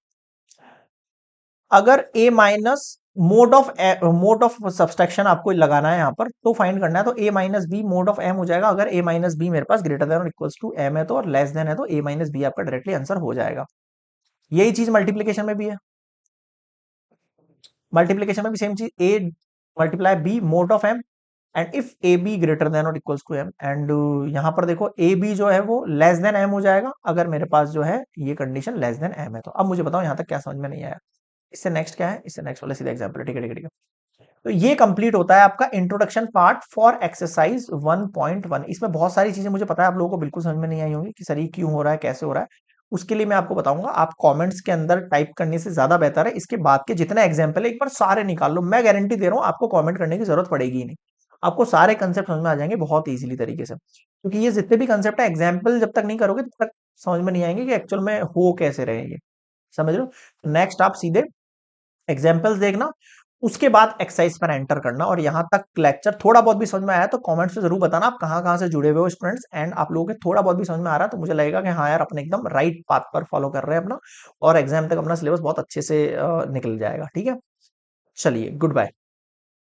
अगर a minus mode of subtraction आपको लगाना है यहां पर, तो फाइंड करना है, तो a minus B mod of m हो जाएगा। अगर a माइनस बी मेरे पास ग्रेटर देन और इक्वल्स टू m है तो, और लेस देन है तो a माइनस बी आपका डायरेक्टली आंसर हो जाएगा। यही चीज मल्टीप्लीकेशन में भी है। मल्टीप्लीकेशन में भी सेम चीज, a multiply b mod of m and if A be greater than और इक्वल्स टू m, एंड यहां पर देखो ए बी जो है वो लेस देन m हो जाएगा अगर मेरे पास जो है ये कंडीशन लेस देन m है। तो अब मुझे बताओ यहां तक क्या समझ में नहीं आया? इससे नेक्स्ट क्या है? इससे नेक्स्ट वाला सीधा एग्जांपल है। ठीक है ठीक है ठीक है। तो ये कंप्लीट होता है आपका इंट्रोडक्शन पार्ट फॉर एक्सरसाइज 1.1। इसमें बहुत सारी चीजें मुझे पता है आप लोगों को बिल्कुल समझ में नहीं आई होंगी कि सर ये क्यों हो रहा है, कैसे हो रहा है। उसके लिए मैं आपको बताऊंगा, आप कमेंट्स के अंदर टाइप करने से ज्यादा बेहतर है इसके बाद के जितने एग्जाम्पल है एक बार सारे निकाल लो, मैं गारंटी दे रहा हूँ आपको कमेंट करने की जरूरत पड़ेगी ही नहीं। आपको सारे कंसेप्ट समझ में आ जाएंगे बहुत इजीली तरीके से, क्योंकि ये जितने भी कंसेप्ट है एग्जाम्पल जब तक नहीं करोगे तब तक समझ में नहीं आएंगे कि एक्चुअल में हो कैसे रहे ये। समझ लो, नेक्स्ट आप सीधे एग्जाम्पल्स देखना, उसके बाद एक्सरसाइज पर एंटर करना। और यहां तक लेक्चर थोड़ा बहुत भी समझ में आया तो कमेंट्स में जरूर बताना आप कहाँ कहाँ से जुड़े हुए हो स्टूडेंट्स, एंड आप लोगों के थोड़ा बहुत भी समझ में आ रहा है तो मुझे लगेगा कि हाँ यार अपने एकदम राइट पाथ पर फॉलो कर रहे हैं अपना, और एग्जाम तक अपना सिलेबस बहुत अच्छे से निकल जाएगा। ठीक है, चलिए गुड बाय।